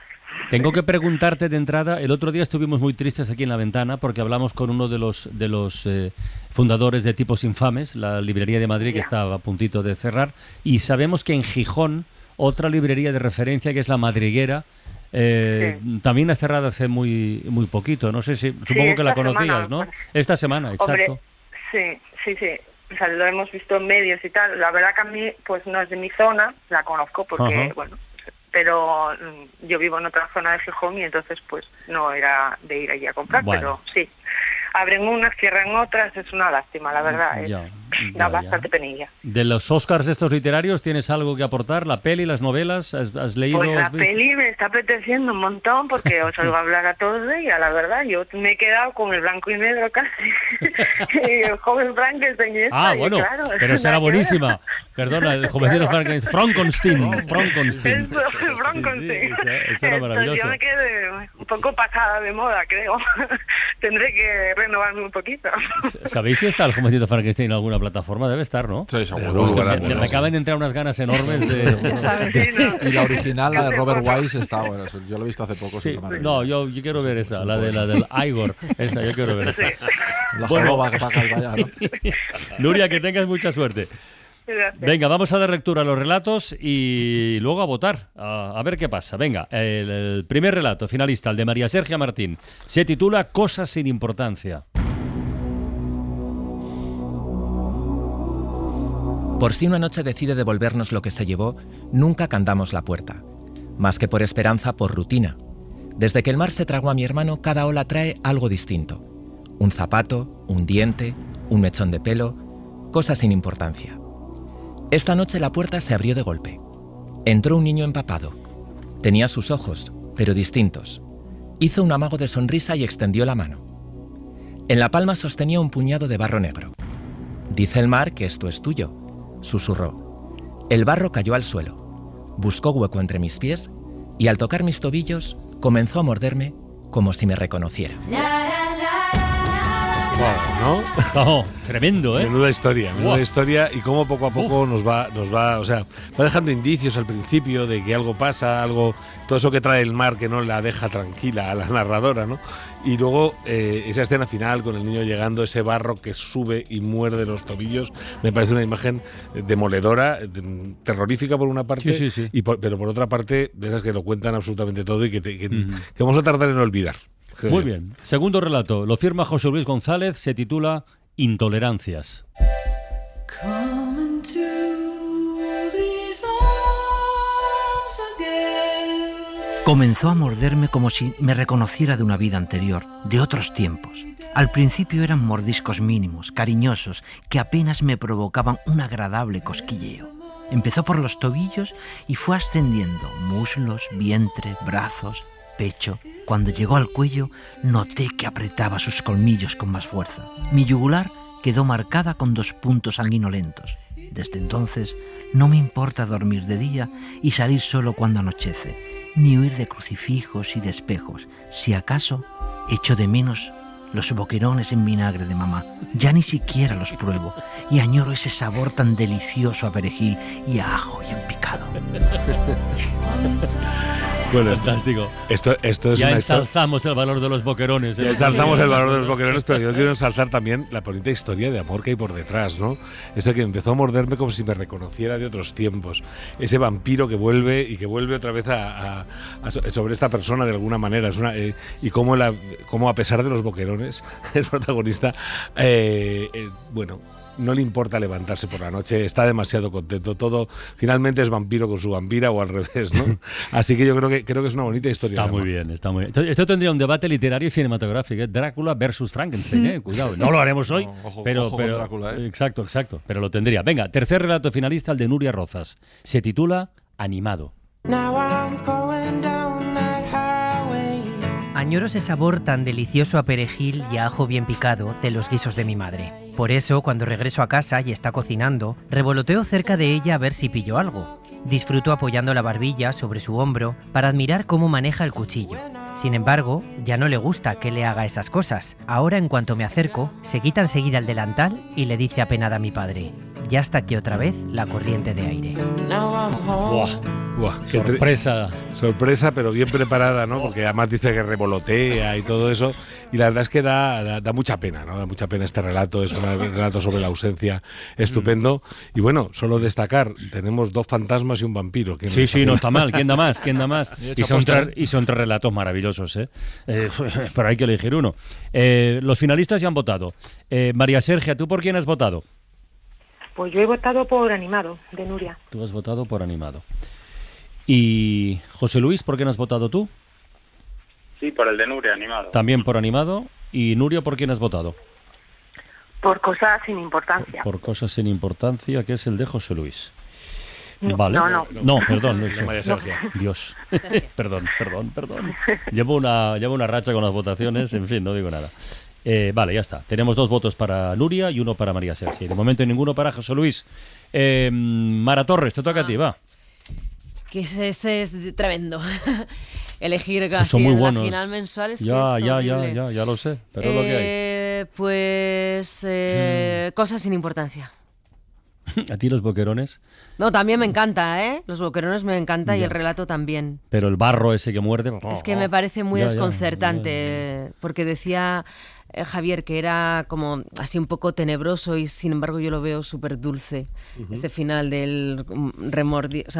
Tengo que preguntarte de entrada, el otro día estuvimos muy tristes aquí en La Ventana porque hablamos con uno de los fundadores de Tipos Infames, la librería de Madrid que estaba a puntito de cerrar, y sabemos que en Gijón, otra librería de referencia que es La Madriguera, también ha cerrado hace muy poquito, no sé si, supongo que la conocías, ¿no? Esta semana, exacto. Hombre, sí. O sea, lo hemos visto en medios y tal. La verdad que a mí, pues no es de mi zona, la conozco porque, Ajá. bueno, pero yo vivo en otra zona de Gijón y entonces pues no era de ir allí a comprar, Bueno. pero sí. Abren unas, cierran otras, es una lástima, la verdad. Da bastante penilla. De los Oscars estos literarios, ¿tienes algo que aportar? ¿La peli, las novelas? ¿Has leído? Pues la has visto? peli me está apeteciendo un montón porque os oigo hablar a todos de ella, la verdad. Yo me he quedado con el blanco y negro casi. Y el joven Frankenstein y esto, y Bueno, claro, pero será nada que ver. buenísima. Perdona, el jovencito Frankenstein. Eso, Frankenstein. Eso era maravilloso. Yo me quedé un poco pasada de moda, creo. Tendré que renovarme un poquito. ¿Sabéis si está el jovencito Frankenstein en alguna plataforma? Debe estar, ¿no? Sí, seguro. Me acaban de entrar unas ganas enormes de... Ya sabes. Y la original, la de Robert Wise, está bueno. Yo lo he visto hace poco. Sí, es una maravilla. no, yo quiero ver esa, la del Igor. Esa, yo quiero ver esa. La joroba que paga el vaya, ¿no? Nuria, que tengas mucha suerte. Gracias. Venga, vamos a dar lectura a los relatos y luego a votar, a ver qué pasa. Venga, el primer relato finalista, el de María Sergia Martín, se titula Cosas sin importancia. Por si una noche decide devolvernos lo que se llevó, nunca cantamos la puerta. Más que por esperanza, por rutina. Desde que el mar se tragó a mi hermano, cada ola trae algo distinto. Un zapato, un diente, un mechón de pelo, cosas sin importancia. Esta noche la puerta se abrió de golpe. Entró un niño empapado. Tenía sus ojos, pero distintos. Hizo un amago de sonrisa y extendió la mano. En la palma sostenía un puñado de barro negro. «Dice el mar que esto es tuyo», susurró. El barro cayó al suelo. Buscó hueco entre mis pies y al tocar mis tobillos comenzó a morderme como si me reconociera. ¿No? Oh, tremendo, ¿eh? Menuda historia y cómo poco a poco nos va, o sea, va dejando indicios al principio de que algo pasa, todo eso que trae el mar que no la deja tranquila a la narradora, ¿no? Y luego esa escena final con el niño llegando, ese barro que sube y muerde los tobillos, me parece una imagen demoledora, terrorífica por una parte, Sí. pero por otra parte de esas que lo cuentan absolutamente todo y que vamos a tardar en olvidar. Muy bien. Segundo relato, lo firma José Luis González, se titula Intolerancias. Comenzó a morderme como si me reconociera de una vida anterior, de otros tiempos. Al principio eran mordiscos mínimos, cariñosos, que apenas me provocaban un agradable cosquilleo. Empezó por los tobillos y fue ascendiendo, muslos, vientre, brazos, pecho. Cuando llegó al cuello, noté que apretaba sus colmillos con más fuerza. Mi yugular quedó marcada con 2 puntos sanguinolentos. Desde entonces no me importa dormir de día y salir solo cuando anochece, ni huir de crucifijos y de espejos. Si acaso, echo de menos los boquerones en vinagre de mamá. Ya ni siquiera los pruebo y añoro ese sabor tan delicioso a perejil y a ajo bien picado. Bueno, fantástico. Esto es ya una ensalzamos el valor de los boquerones. Ya ensalzamos el valor de los boquerones, pero yo quiero ensalzar también la bonita historia de amor que hay por detrás, ¿no? Ese que empezó a morderme como si me reconociera de otros tiempos. Ese vampiro que vuelve y que vuelve otra vez sobre esta persona de alguna manera. Y cómo a pesar de los boquerones, el protagonista, bueno, no le importa levantarse por la noche, está demasiado contento, todo finalmente es vampiro con su vampira o al revés, ¿no? Así que yo creo que es una bonita historia. Está muy bien, está muy bien. Esto tendría un debate literario y cinematográfico, ¿eh? Drácula versus Frankenstein, cuidado, no lo haremos hoy, pero Drácula, exacto, pero lo tendría. Venga, tercer relato finalista, el de Nuria Rozas. Se titula Animado. Añoro ese sabor tan delicioso a perejil y a ajo bien picado de los guisos de mi madre. Por eso, cuando regreso a casa y está cocinando, revoloteo cerca de ella a ver si pillo algo. Disfruto apoyando la barbilla sobre su hombro para admirar cómo maneja el cuchillo. Sin embargo, ya no le gusta que le haga esas cosas. Ahora, en cuanto me acerco, se quita enseguida el delantal y le dice apenada a mi padre: ya está aquí otra vez la corriente de aire. Buah, sorpresa, pero bien preparada, ¿no? Porque además dice que revolotea y todo eso. Y la verdad es que da mucha pena, ¿no? Da mucha pena este relato. Es un relato sobre la ausencia estupendo. Y bueno, solo destacar, tenemos 2 fantasmas y un vampiro. Sí, no está mal. ¿Quién da más? Y son 3 relatos maravillosos, ¿eh? Pero hay que elegir uno. Los finalistas ya han votado. María Sergia, ¿tú por quién has votado? Pues yo he votado por Animado, de Nuria. Tú has votado por Animado. ¿Y José Luis, por quién has votado tú? Sí, por el de Nuria, Animado. También por Animado. ¿Y Nuria, por quién has votado? Por Cosas sin importancia. Por Cosas sin importancia, que es el de José Luis. No, vale. No, perdón. No, María Sergia. Dios. Perdón. Llevo una racha con las votaciones, en fin, no digo nada. Vale, ya está. Tenemos 2 votos para Nuria y 1 para María Sergia. De momento ninguno para José Luis. Mara Torres, te toca a ti, va. Que este es tremendo. Elegir son muy buenos. La final mensual es ya, que es horrible. Ya lo sé, pero es lo que hay. Pues Cosas sin importancia. ¿A ti los boquerones? No, también me encanta, ¿eh? Los boquerones me encanta y el relato también. Pero el barro ese que muerde... Es que me parece muy desconcertante, porque decía Javier que era como así un poco tenebroso y sin embargo yo lo veo súper dulce. Ese final del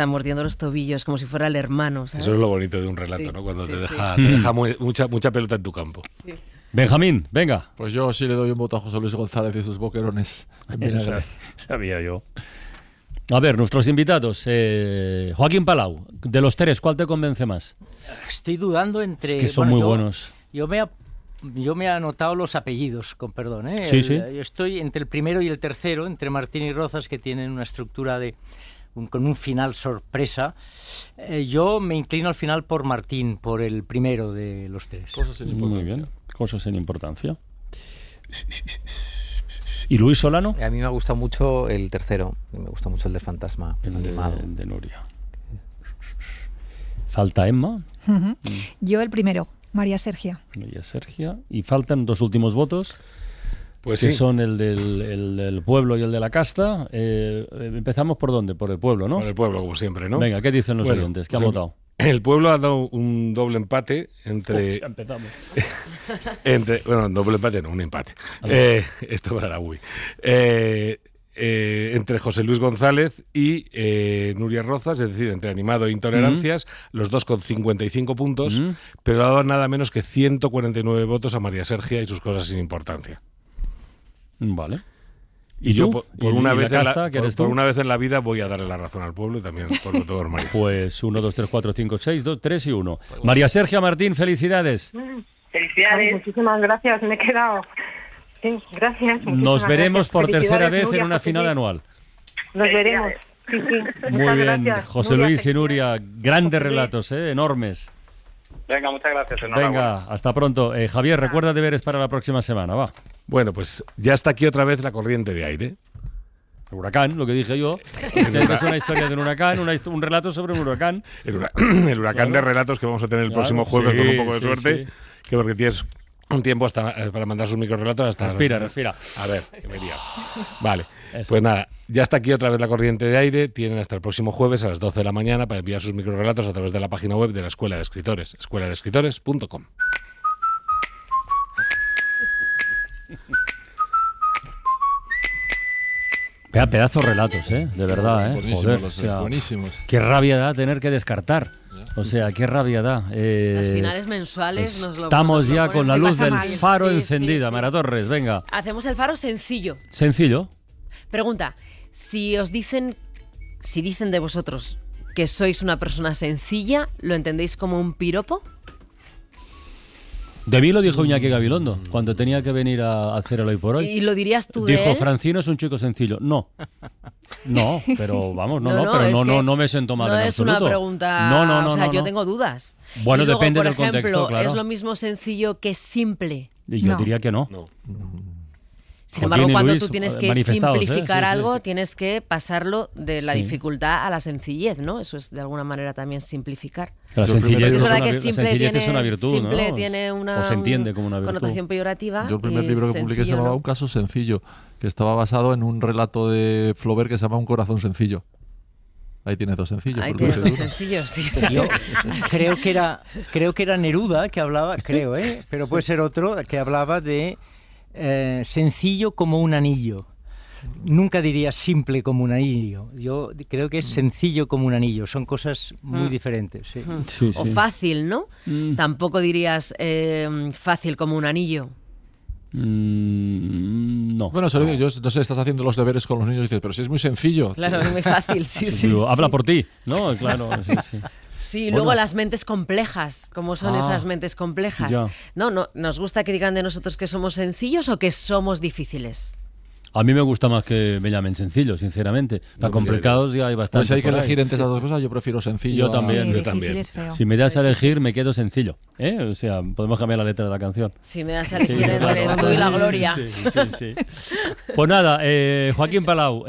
mordiendo los tobillos como si fuera el hermano, ¿sabes? Eso es lo bonito de un relato, ¿no? Cuando te deja mucha pelota en tu campo. Sí. Benjamín, venga. Pues yo sí le doy un voto a José Luis González y sus boquerones. Sabía yo. A ver, nuestros invitados. Joaquín Palau, de los 3, ¿cuál te convence más? Estoy dudando entre... Es que son muy buenos. Yo me he anotado los apellidos, con perdón. Sí. Yo estoy entre el primero y el tercero, entre Martín y Rozas, que tienen una estructura con un final sorpresa. Yo me inclino al final por Martín, por el primero de los 3. Cosas sin importancia. Muy bien, Cosas sin importancia. ¿Y Luis Solano? A mí me ha gustado mucho el tercero. Me gusta mucho el del fantasma animado. De Nuria. ¿Falta Emma? Yo el primero, María Sergia. Y faltan 2 últimos votos. Pues que sí. son el del pueblo y el de la casta. Empezamos por dónde, por el pueblo, ¿no? Por el pueblo, como siempre, ¿no? Venga, ¿qué dicen los oyentes? ¿Qué han votado? El pueblo ha dado un doble empate entre... Ya empezamos. Doble empate no, un empate. Esto para la UI. Entre José Luis González y Nuria Rozas, es decir, entre Animado e Intolerancias, los 2 con 55 puntos, pero ha dado nada menos que 149 votos a María Sergia y sus Cosas sin importancia. Vale. Y yo, por una vez en la vida, voy a darle la razón al pueblo y también por lo todo María. Pues 1, 2, 3, 4, 5, 6, 2, 3 y 1. María Sergia Martín, felicidades. Felicidades. Muchísimas gracias, me he quedado... Sí, gracias. Nos veremos por tercera vez en una final anual. Nos veremos. Sí. Muy bien, gracias. José Nuria, Luis y Nuria, grandes relatos, enormes. Venga, muchas gracias. Venga, hasta pronto. Javier, recuerda deberes para la próxima semana, va. Bueno, pues ya está aquí otra vez la corriente de aire. El huracán, lo que dije yo. Es una historia de un huracán, un relato sobre un huracán. El huracán de relatos que vamos a tener el próximo jueves con un poco de suerte. Que porque tienes un tiempo hasta para mandar sus microrelatos hasta... Respira. A ver, que me lía. Vale, pues nada, ya está aquí otra vez la corriente de aire. Tienen hasta el próximo jueves a las 12 de la mañana para enviar sus microrelatos a través de la página web de la Escuela de Escritores, escueladeescritores.com. Vea, pedazos relatos, de verdad, Buenísimos, buenísimos. Qué rabia da tener que descartar. O sea, qué rabia da. Las finales mensuales nos lo... Estamos ya con la luz del faro Sí, encendida. sí. Mara Torres, venga. Hacemos el faro sencillo. Sencillo. Pregunta, si dicen de vosotros que sois una persona sencilla, ¿lo entendéis como un piropo? De mí lo dijo Iñaki Gabilondo cuando tenía que venir a hacer el Hoy por Hoy. ¿Y lo dirías tú de Dijo, él? Francino es un chico sencillo. No, pero vamos, no me siento mal no en es absoluto. una pregunta, o sea, yo tengo dudas. Bueno, y luego, depende por del ejemplo, contexto, claro. ¿es lo mismo sencillo que simple? Y yo diría que no. Sin embargo, Joaquín y cuando Luis, tú tienes que manifestados, simplificar Sí. algo, tienes que pasarlo de la Sí. dificultad a la sencillez, ¿no? Eso es de alguna manera también simplificar. La sencillez, es verdad que simple es una virtud, simple ¿no? tiene una o se entiende como una virtud. connotación peyorativa. Yo el primer y libro que publiqué se sencillo, llamaba ¿no? Un caso sencillo, que estaba basado en un relato de Flaubert que se llama Un corazón sencillo. Ahí tienes dos sencillos. Ahí porque tienes es dos duro. sencillos, sí. Yo creo que era Neruda que hablaba, pero puede ser otro, que hablaba de sencillo como un anillo. Nunca diría simple como un anillo. Yo creo que es sencillo como un anillo. Son cosas muy diferentes. Sí. O fácil, ¿no? Tampoco dirías fácil como un anillo. No. Bueno, yo no sé, estás haciendo los deberes con los niños y dices, pero si es muy sencillo. Claro, es muy fácil, sí. Habla por ti, ¿no? Claro, sí. Sí, luego las mentes complejas, ¿cómo son esas mentes complejas? Ya. No, ¿nos gusta que digan de nosotros que somos sencillos o que somos difíciles? A mí me gusta más que me llamen sencillo, sinceramente. Para complicados ya hay bastante. Pues hay que por ahí. elegir entre esas dos cosas, yo prefiero sencillo. Yo también. Sí, difícil es feo. Si me das a elegir, me quedo sencillo. O sea, podemos cambiar la letra de la canción. Si me das a elegir entre tú y la gloria. Sí. Pues nada, Joaquín Palau,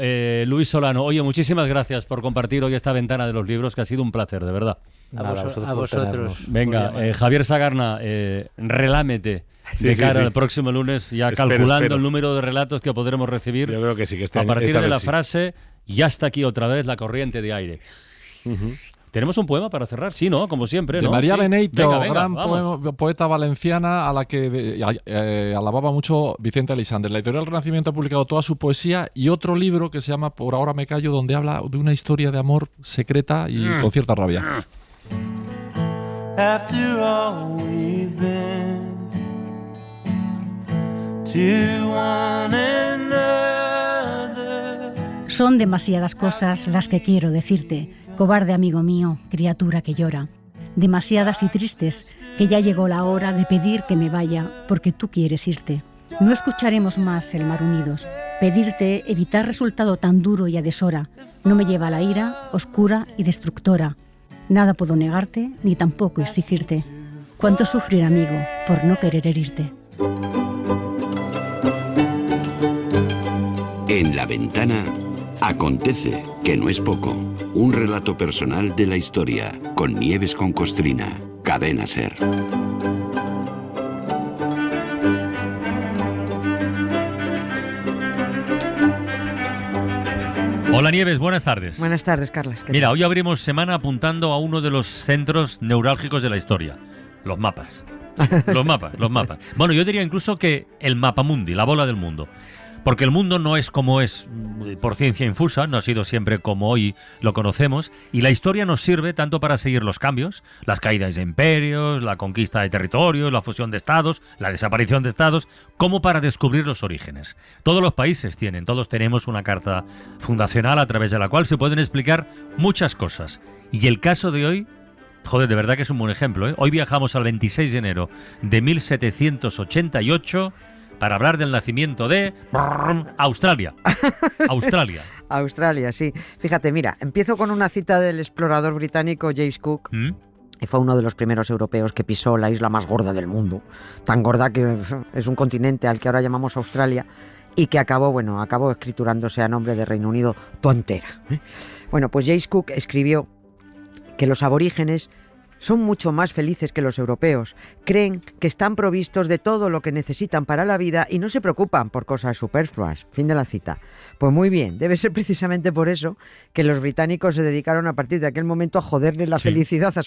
Luis Solano, oye, muchísimas gracias por compartir hoy esta ventana de los libros, que ha sido un placer, de verdad. A vosotros. Venga, Javier Sagarna, relámete. De cara al próximo lunes, ya calculando el número de relatos que podremos recibir. Yo creo que sí, que a partir de la frase, ya está aquí otra vez la corriente de aire. ¿Tenemos un poema para cerrar? Sí, ¿no? Como siempre, ¿no? De María Beneito, Venga, gran poeta valenciana a la que alababa mucho Vicente Elisander. La Editorial Renacimiento ha publicado toda su poesía y otro libro que se llama Por ahora me callo, donde habla de una historia de amor secreta y con cierta rabia. After all we've been to one another. Son demasiadas cosas las que quiero decirte, cobarde amigo mío, criatura que llora. Demasiadas y tristes, que ya llegó la hora de pedir que me vaya, porque tú quieres irte. No escucharemos más el mar unidos. Pedirte evitar resultado tan duro y a deshora no me lleva a la ira, oscura y destructora. Nada puedo negarte, ni tampoco exigirte. Cuánto sufrir, amigo, por no querer herirte. En La Ventana acontece, que no es poco, un relato personal de la historia, con Nieves con Costrina, Cadena SER. Hola Nieves, buenas tardes. Buenas tardes, Carlos. Mira, hoy abrimos semana apuntando a uno de los centros neurálgicos de la historia, los mapas. Los mapas. Bueno, yo diría incluso que el mapamundi, la bola del mundo. Porque el mundo no es como es por ciencia infusa, no ha sido siempre como hoy lo conocemos, y la historia nos sirve tanto para seguir los cambios, las caídas de imperios, la conquista de territorios, la fusión de estados, la desaparición de estados, como para descubrir los orígenes. Todos los países todos tenemos una carta fundacional a través de la cual se pueden explicar muchas cosas. Y el caso de hoy, joder, de verdad que es un buen ejemplo, ¿eh? Hoy viajamos al 26 de enero de 1788... para hablar del nacimiento de Australia. Australia, sí. Fíjate, mira, empiezo con una cita del explorador británico James Cook, que fue uno de los primeros europeos que pisó la isla más gorda del mundo, tan gorda que es un continente al que ahora llamamos Australia, y que acabó escriturándose a nombre de Reino Unido tontera. Bueno, pues James Cook escribió que los aborígenes son mucho más felices que los europeos, creen que están provistos de todo lo que necesitan para la vida y no se preocupan por cosas superfluas. Fin de la cita. Pues muy bien, debe ser precisamente por eso que los británicos se dedicaron a partir de aquel momento a joderle la felicidad a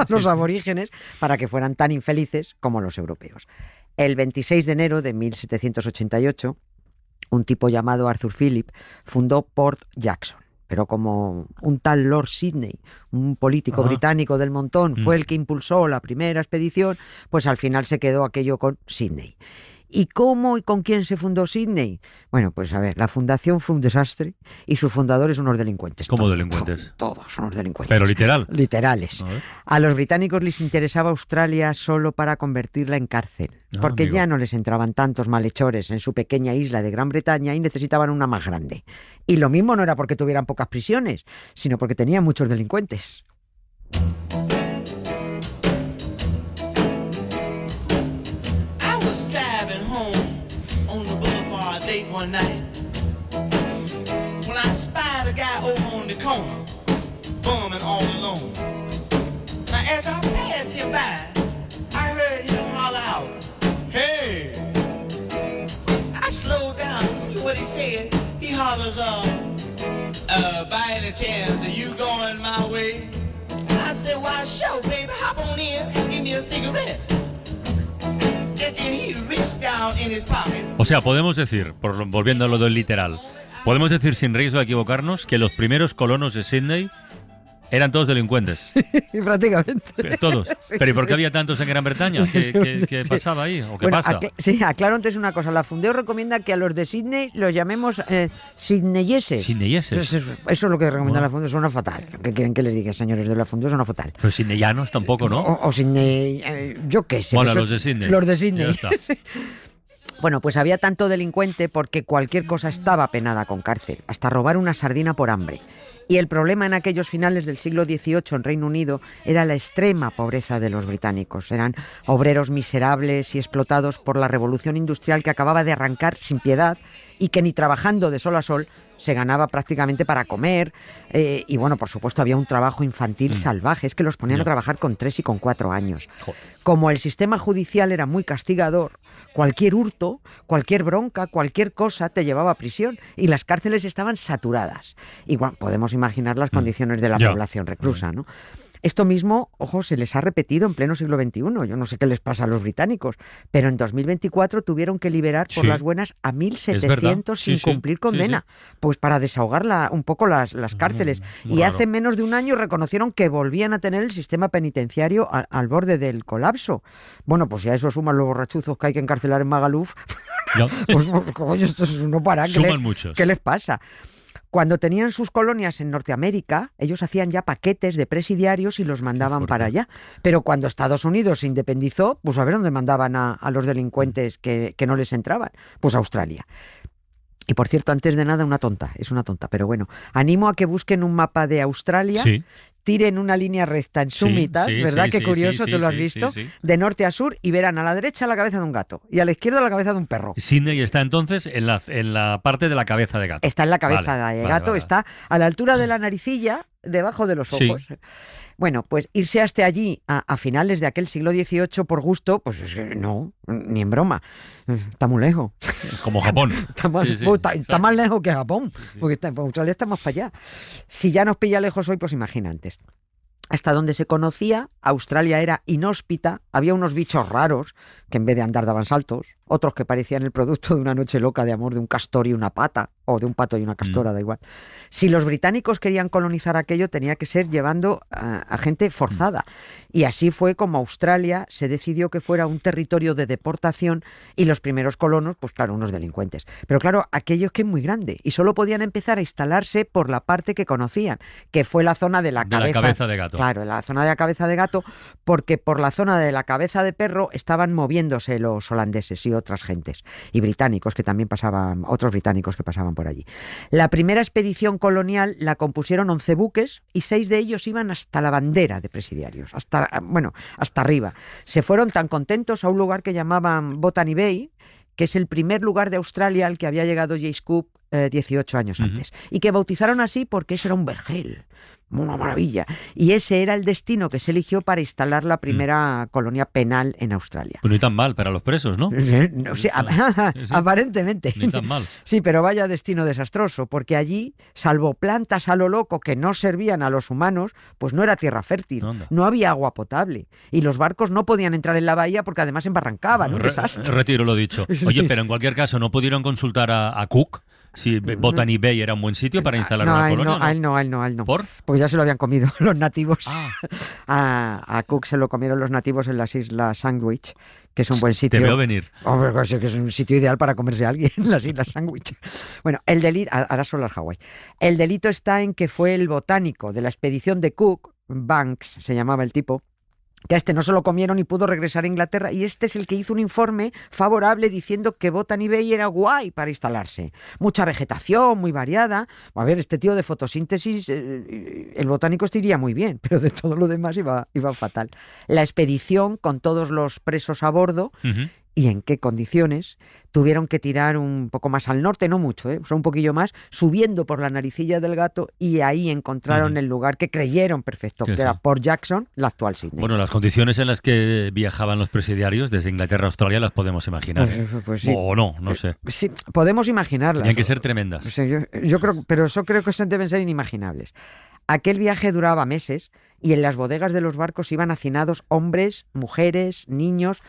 los aborígenes para que fueran tan infelices como los europeos. El 26 de enero de 1788, un tipo llamado Arthur Phillip fundó Port Jackson. Pero como un tal Lord Sydney, un político británico del montón, fue el que impulsó la primera expedición, pues al final se quedó aquello con Sydney. ¿Y cómo y con quién se fundó Sydney? Bueno, pues a ver, la fundación fue un desastre y sus fundadores unos delincuentes. ¿Cómo delincuentes? Todos unos delincuentes. ¿Pero literal? Literales. A los británicos les interesaba Australia solo para convertirla en cárcel, porque ya no les entraban tantos malhechores en su pequeña isla de Gran Bretaña y necesitaban una más grande. Y lo mismo no era porque tuvieran pocas prisiones, sino porque tenían muchos delincuentes. One night, when I spied a guy over on the corner, bumming all alone. Now as I passed him by, I heard him holler out, "Hey!" I slowed down to see what he said. He hollers, "By any chance, are you going my way?" I said, "Why, sure, baby, hop on in and give me a cigarette." O sea, podemos decir, volviendo a lo del literal, podemos decir sin riesgo de equivocarnos que los primeros colonos de Sydney eran todos delincuentes. Prácticamente. Todos. Sí, ¿pero y por qué había tantos en Gran Bretaña? ¿Qué pasaba ahí? ¿O qué pasa? Aclaro antes una cosa. La Fundeo recomienda que a los de Sydney los llamemos sydneyeses. ¿Sydneyeses? Eso es lo que recomienda la Fundeo. Suena fatal. ¿Qué quieren que les diga, señores de la Fundeo? Suena fatal. Pero sydneyanos tampoco, ¿no? O Sydney... yo qué sé. Bueno, los de Sydney. Los de Sydney. Ya está. Bueno, pues había tanto delincuente porque cualquier cosa estaba penada con cárcel. Hasta robar una sardina por hambre. Y el problema en aquellos finales del siglo XVIII en Reino Unido era la extrema pobreza de los británicos. Eran obreros miserables y explotados por la revolución industrial que acababa de arrancar sin piedad y que ni trabajando de sol a sol se ganaba prácticamente para comer. Y bueno, por supuesto había un trabajo infantil salvaje. Es que los ponían a trabajar con 3 y con 4 años. Como el sistema judicial era muy castigador, cualquier hurto, cualquier bronca, cualquier cosa te llevaba a prisión y las cárceles estaban saturadas. Y bueno, podemos imaginar las condiciones de la población reclusa, ¿no? Esto mismo, ojo, se les ha repetido en pleno siglo XXI. Yo no sé qué les pasa a los británicos, pero en 2024 tuvieron que liberar por las buenas a 1.700 sin cumplir condena, pues para desahogar un poco las cárceles. Y hace menos de un año reconocieron que volvían a tener el sistema penitenciario al borde del colapso. Bueno, pues si a eso suman los borrachuzos que hay que encarcelar en Magaluf, pues oye, esto es uno para... ¿Qué les pasa? Cuando tenían sus colonias en Norteamérica, ellos hacían ya paquetes de presidiarios y los mandaban para allá. Pero cuando Estados Unidos se independizó, pues a ver dónde mandaban a los delincuentes que no les entraban. Pues a Australia. Y por cierto, antes de nada, es una tonta, pero bueno, animo a que busquen un mapa de Australia, tiren una línea recta en su mitad, ¿verdad? Qué curioso, tú lo has visto, de norte a sur, y verán a la derecha la cabeza de un gato y a la izquierda la cabeza de un perro. Sydney está entonces en la parte de la cabeza de gato. Está en la cabeza de gato, está a la altura de la naricilla, debajo de los ojos. Bueno, pues irse hasta allí a finales de aquel siglo XVIII por gusto, pues no, ni en broma. Está muy lejos. Como Japón. Está más lejos que Japón, porque Australia está más para allá. Si ya nos pilla lejos hoy, pues imagínate. Hasta donde se conocía, Australia era inhóspita, había unos bichos raros que en vez de andar daban saltos, otros que parecían el producto de una noche loca de amor de un castor y una pata, o de un pato y una castora, da igual. Si los británicos querían colonizar aquello, tenía que ser llevando a gente forzada. Y así fue como Australia se decidió que fuera un territorio de deportación y los primeros colonos, pues claro, unos delincuentes. Pero claro, aquello es que es muy grande y solo podían empezar a instalarse por la parte que conocían, que fue la zona de la cabeza de gato. Claro, la zona de la cabeza de gato, porque por la zona de la cabeza de perro estaban moviéndose los holandeses y otras gentes, y británicos que también pasaban, otros británicos que pasaban por allí. La primera expedición colonial la compusieron 11 buques y 6 de ellos iban hasta la bandera de presidiarios, hasta arriba. Se fueron tan contentos a un lugar que llamaban Botany Bay, que es el primer lugar de Australia al que había llegado James Cook 18 años antes. Y que bautizaron así porque eso era un vergel. Una maravilla. Y ese era el destino que se eligió para instalar la primera colonia penal en Australia. Pues no tan mal para los presos, ¿no? No, sí, aparentemente. Ni tan mal. Sí, pero vaya destino desastroso, porque allí, salvo plantas a lo loco que no servían a los humanos, pues no era tierra fértil, no había agua potable. Y los barcos no podían entrar en la bahía porque además embarrancaban. Un desastre. Retiro lo dicho. Oye, pero en cualquier caso, ¿no pudieron consultar a Cook? Si Botany Bay era un buen sitio para instalar una colonia. A él no. ¿Por? Porque ya se lo habían comido los nativos. A Cook se lo comieron los nativos en las Islas Sandwich, que es un buen sitio. Te veo venir. Hombre, que es un sitio ideal para comerse a alguien, las Islas Sandwich. Bueno, el delito, ahora son las Hawái. El delito está en que fue el botánico de la expedición de Cook, Banks se llamaba el tipo, que a este no se lo comieron y pudo regresar a Inglaterra, y este es el que hizo un informe favorable diciendo que Botany Bay era guay para instalarse. Mucha vegetación, muy variada. A ver, este tío de fotosíntesis, el botánico este iría muy bien, pero de todo lo demás iba fatal. La expedición, con todos los presos a bordo, y en qué condiciones, tuvieron que tirar un poco más al norte, no mucho, solo un poquillo más, subiendo por la naricilla del gato, y ahí encontraron el lugar que creyeron perfecto, que era Port Jackson, la actual Sydney. Bueno, las condiciones en las que viajaban los presidiarios desde Inglaterra a Australia las podemos imaginar. Pues sí. O no sé. Sí, podemos imaginarlas. Tenían que ser tremendas. Sí, yo creo, pero eso creo que deben ser inimaginables. Aquel viaje duraba meses y en las bodegas de los barcos iban hacinados hombres, mujeres, niños.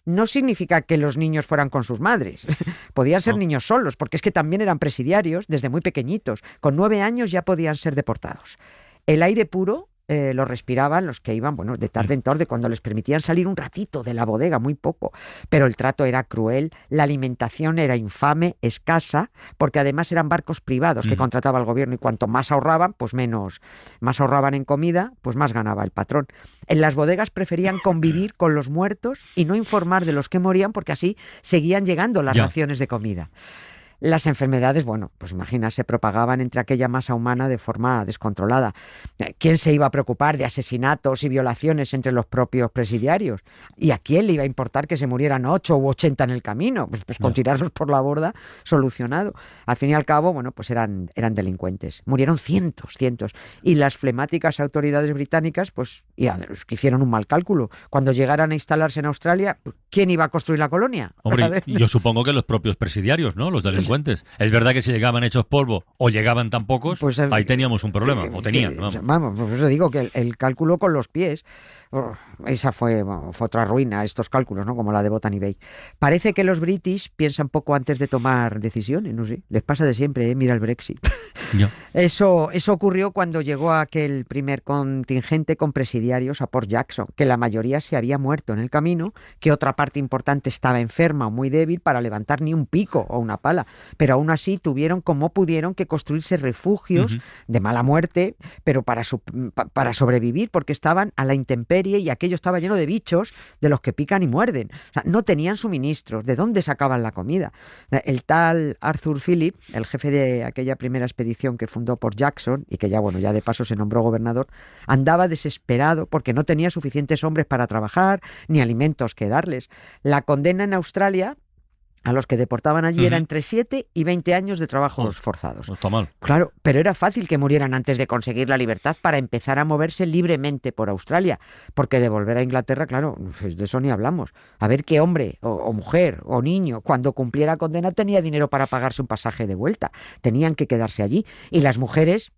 No significa que los niños fueran con sus madres. Podían ser niños solos, porque es que también eran presidiarios desde muy pequeñitos. Con 9 años ya podían ser deportados. El aire puro lo respiraban los que iban, de tarde en tarde, cuando les permitían salir un ratito de la bodega, muy poco. Pero el trato era cruel, la alimentación era infame, escasa, porque además eran barcos privados que contrataba el gobierno, y cuanto más ahorraban, pues más ahorraban en comida, pues más ganaba el patrón. En las bodegas preferían convivir con los muertos y no informar de los que morían, porque así seguían llegando las raciones de comida. Las enfermedades, pues imagina, se propagaban entre aquella masa humana de forma descontrolada. ¿Quién se iba a preocupar de asesinatos y violaciones entre los propios presidiarios? ¿Y a quién le iba a importar que se murieran 8 u 80 en el camino? Pues con tirarlos por la borda, solucionado. Al fin y al cabo, pues eran delincuentes. Murieron cientos. Y las flemáticas autoridades británicas, que hicieron un mal cálculo. Cuando llegaran a instalarse en Australia, ¿quién iba a construir la colonia? Hombre, yo supongo que los propios presidiarios, ¿no? Los delincuentes. Es verdad que si llegaban hechos polvo o llegaban tan pocos, ahí teníamos un problema, o tenían. Vamos, por eso digo que el cálculo con los pies, esa fue otra ruina, estos cálculos, ¿no? Como la de Botany Bay. Parece que los british piensan poco antes de tomar decisiones, no sé, les pasa de siempre, mira el Brexit. Eso ocurrió cuando llegó aquel primer contingente con presidiarios a Port Jackson, que la mayoría se había muerto en el camino, que otra parte importante estaba enferma o muy débil para levantar ni un pico o una pala, pero aún así tuvieron como pudieron que construirse refugios de mala muerte, pero para sobrevivir, porque estaban a la intemperie y aquello estaba lleno de bichos de los que pican y muerden. O sea, no tenían suministros, ¿de dónde sacaban la comida? El tal Arthur Phillip, el jefe de aquella primera expedición que fundó Port Jackson y que ya de paso se nombró gobernador, andaba desesperado porque no tenía suficientes hombres para trabajar ni alimentos que darles. La condena en Australia a los que deportaban allí era entre 7 y 20 años de trabajos forzados. No está mal. Claro, pero era fácil que murieran antes de conseguir la libertad para empezar a moverse libremente por Australia, porque de volver a Inglaterra, claro, de eso ni hablamos. A ver qué hombre o mujer o niño cuando cumpliera condena tenía dinero para pagarse un pasaje de vuelta. Tenían que quedarse allí. Y las mujeres,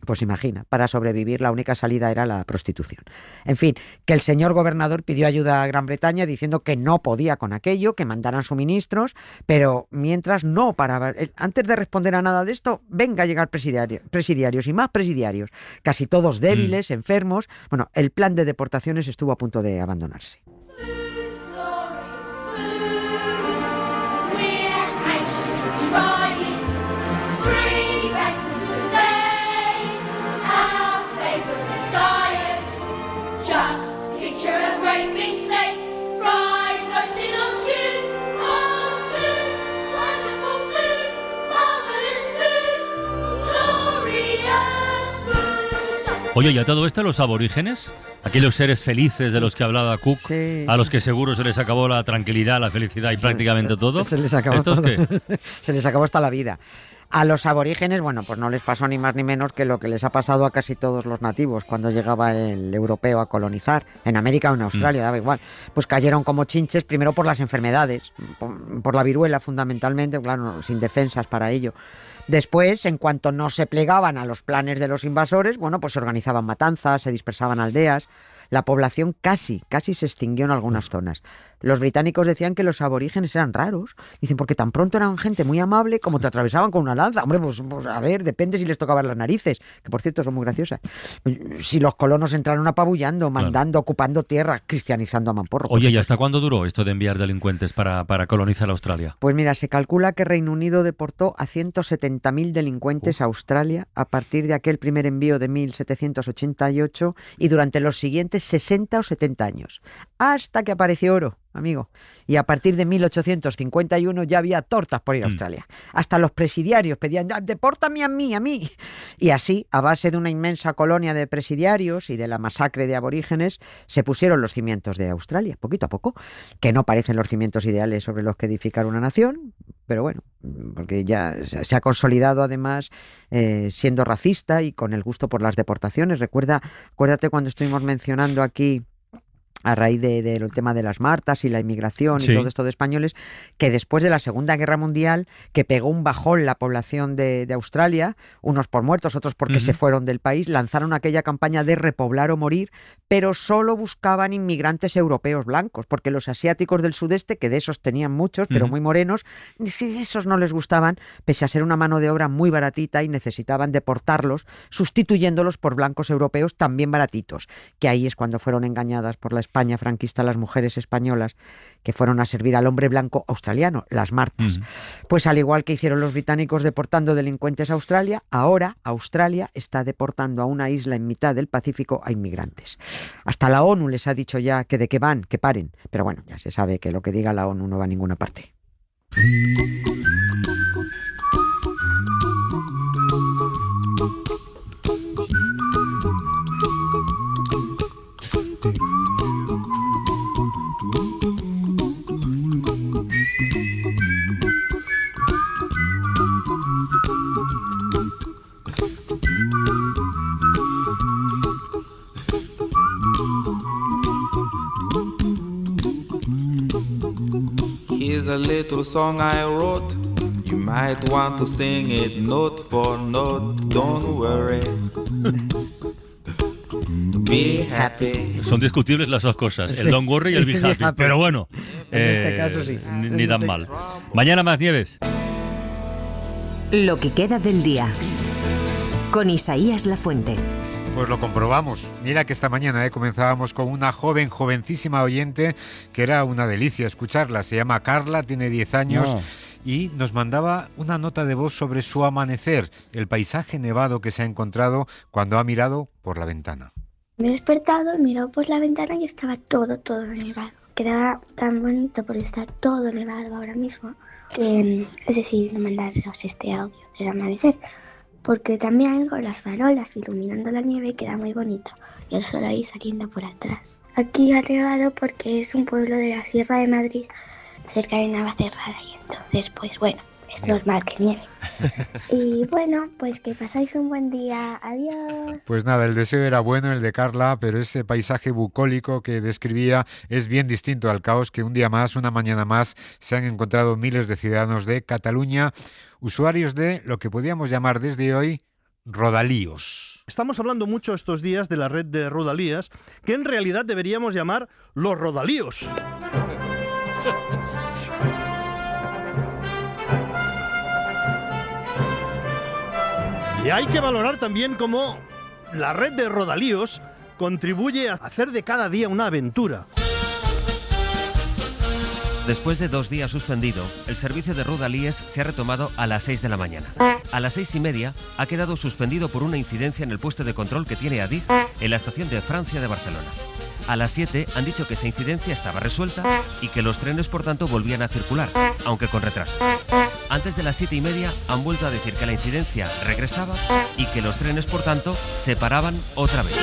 pues imagina, para sobrevivir la única salida era la prostitución. En fin, que el señor gobernador pidió ayuda a Gran Bretaña diciendo que no podía con aquello, que mandaran suministros, pero mientras no paraba. Antes de responder a nada de esto, venga a llegar presidiarios y más presidiarios, casi todos débiles, enfermos. Bueno, el plan de deportaciones estuvo a punto de abandonarse. Oye, ¿y a todo esto los aborígenes? Aquellos seres felices de los que hablaba Cook, sí, a los que seguro se les acabó la tranquilidad, la felicidad y prácticamente todo. Se les acabó ¿Estos todo. qué? Se les acabó hasta la vida. A los aborígenes, bueno, pues no les pasó ni más ni menos que lo que les ha pasado a casi todos los nativos cuando llegaba el europeo a colonizar, en América o en Australia, daba igual. Pues cayeron como chinches, primero por las enfermedades, por la viruela fundamentalmente, claro, sin defensas para ello. Después, en cuanto no se plegaban a los planes de los invasores, bueno, pues se organizaban matanzas, se dispersaban aldeas. La población casi se extinguió en algunas zonas. Los británicos decían que los aborígenes eran raros. Dicen, porque tan pronto eran gente muy amable como te atravesaban con una lanza. Hombre, pues a ver, depende si les tocaban las narices, que por cierto son muy graciosas. Si los colonos entraron apabullando, mandando, ocupando tierra, cristianizando a mamporro. Oye, ¿y hasta cuándo duró esto de enviar delincuentes para colonizar Australia? Pues mira, se calcula que Reino Unido deportó a 170.000 delincuentes a Australia a partir de aquel primer envío de 1788 y durante los siguientes 60 o 70 años, hasta que apareció oro, amigo. Y a partir de 1851 ya había tortas por ir a Australia. Hasta los presidiarios pedían, depórtame a mí. Y así, a base de una inmensa colonia de presidiarios y de la masacre de aborígenes, se pusieron los cimientos de Australia, poquito a poco, que no parecen los cimientos ideales sobre los que edificar una nación, pero bueno, porque ya se ha consolidado además siendo racista y con el gusto por las deportaciones. Acuérdate cuando estuvimos mencionando aquí, a raíz del tema de las martas y la inmigración y todo esto de españoles, que después de la Segunda Guerra Mundial, que pegó un bajón la población de Australia, unos por muertos, otros porque se fueron del país, lanzaron aquella campaña de repoblar o morir, pero solo buscaban inmigrantes europeos blancos, porque los asiáticos del sudeste, que de esos tenían muchos, pero muy morenos, si esos no les gustaban, pese a ser una mano de obra muy baratita, y necesitaban deportarlos, sustituyéndolos por blancos europeos también baratitos, que ahí es cuando fueron engañadas por la España franquista las mujeres españolas que fueron a servir al hombre blanco australiano, las martas. Pues al igual que hicieron los británicos deportando delincuentes a Australia, ahora Australia está deportando a una isla en mitad del Pacífico a inmigrantes. Hasta la ONU les ha dicho ya que de qué van, que paren. Pero bueno, ya se sabe que lo que diga la ONU no va a ninguna parte. Here's a little song I wrote. You might want to sing it note for note. Don't worry. Be happy. Son discutibles las dos cosas, el don't worry y el be happy. Pero bueno, en este caso sí. Ni tan mal. Mañana más, Nieves. Lo que queda del día. Con Isaías Lafuente. Pues lo comprobamos. Mira que esta mañana comenzábamos con una jovencísima oyente que era una delicia escucharla. Se llama Carla, tiene 10 años y nos mandaba una nota de voz sobre su amanecer, el paisaje nevado que se ha encontrado cuando ha mirado por la ventana. Me he despertado, he mirado por la ventana y estaba todo nevado. Quedaba tan bonito porque está todo nevado ahora mismo que es decir, mandaros este audio del amanecer. Porque también con las farolas iluminando la nieve queda muy bonito y el sol ahí saliendo por atrás. Aquí ha nevado porque es un pueblo de la Sierra de Madrid, cerca de Navacerrada, y entonces pues bueno, es normal que nieve. Y bueno, pues que pasáis un buen día, adiós. Pues nada, el deseo era bueno, el de Carla, pero ese paisaje bucólico que describía es bien distinto al caos que un día más, una mañana más, se han encontrado miles de ciudadanos de Cataluña, usuarios de lo que podríamos llamar desde hoy rodalíos. Estamos hablando mucho estos días de la red de rodalías, que en realidad deberíamos llamar los rodalíos. Y hay que valorar también cómo la red de rodalíos contribuye a hacer de cada día una aventura. Después de 2 días suspendido, el servicio de rodalíes se ha retomado a las 6 de la mañana. A las 6:30 ha quedado suspendido por una incidencia en el puesto de control que tiene Adif en la estación de Francia de Barcelona. A las 7 han dicho que esa incidencia estaba resuelta y que los trenes, por tanto, volvían a circular, aunque con retraso. Antes de las 7:30 han vuelto a decir que la incidencia regresaba y que los trenes, por tanto, se paraban otra vez.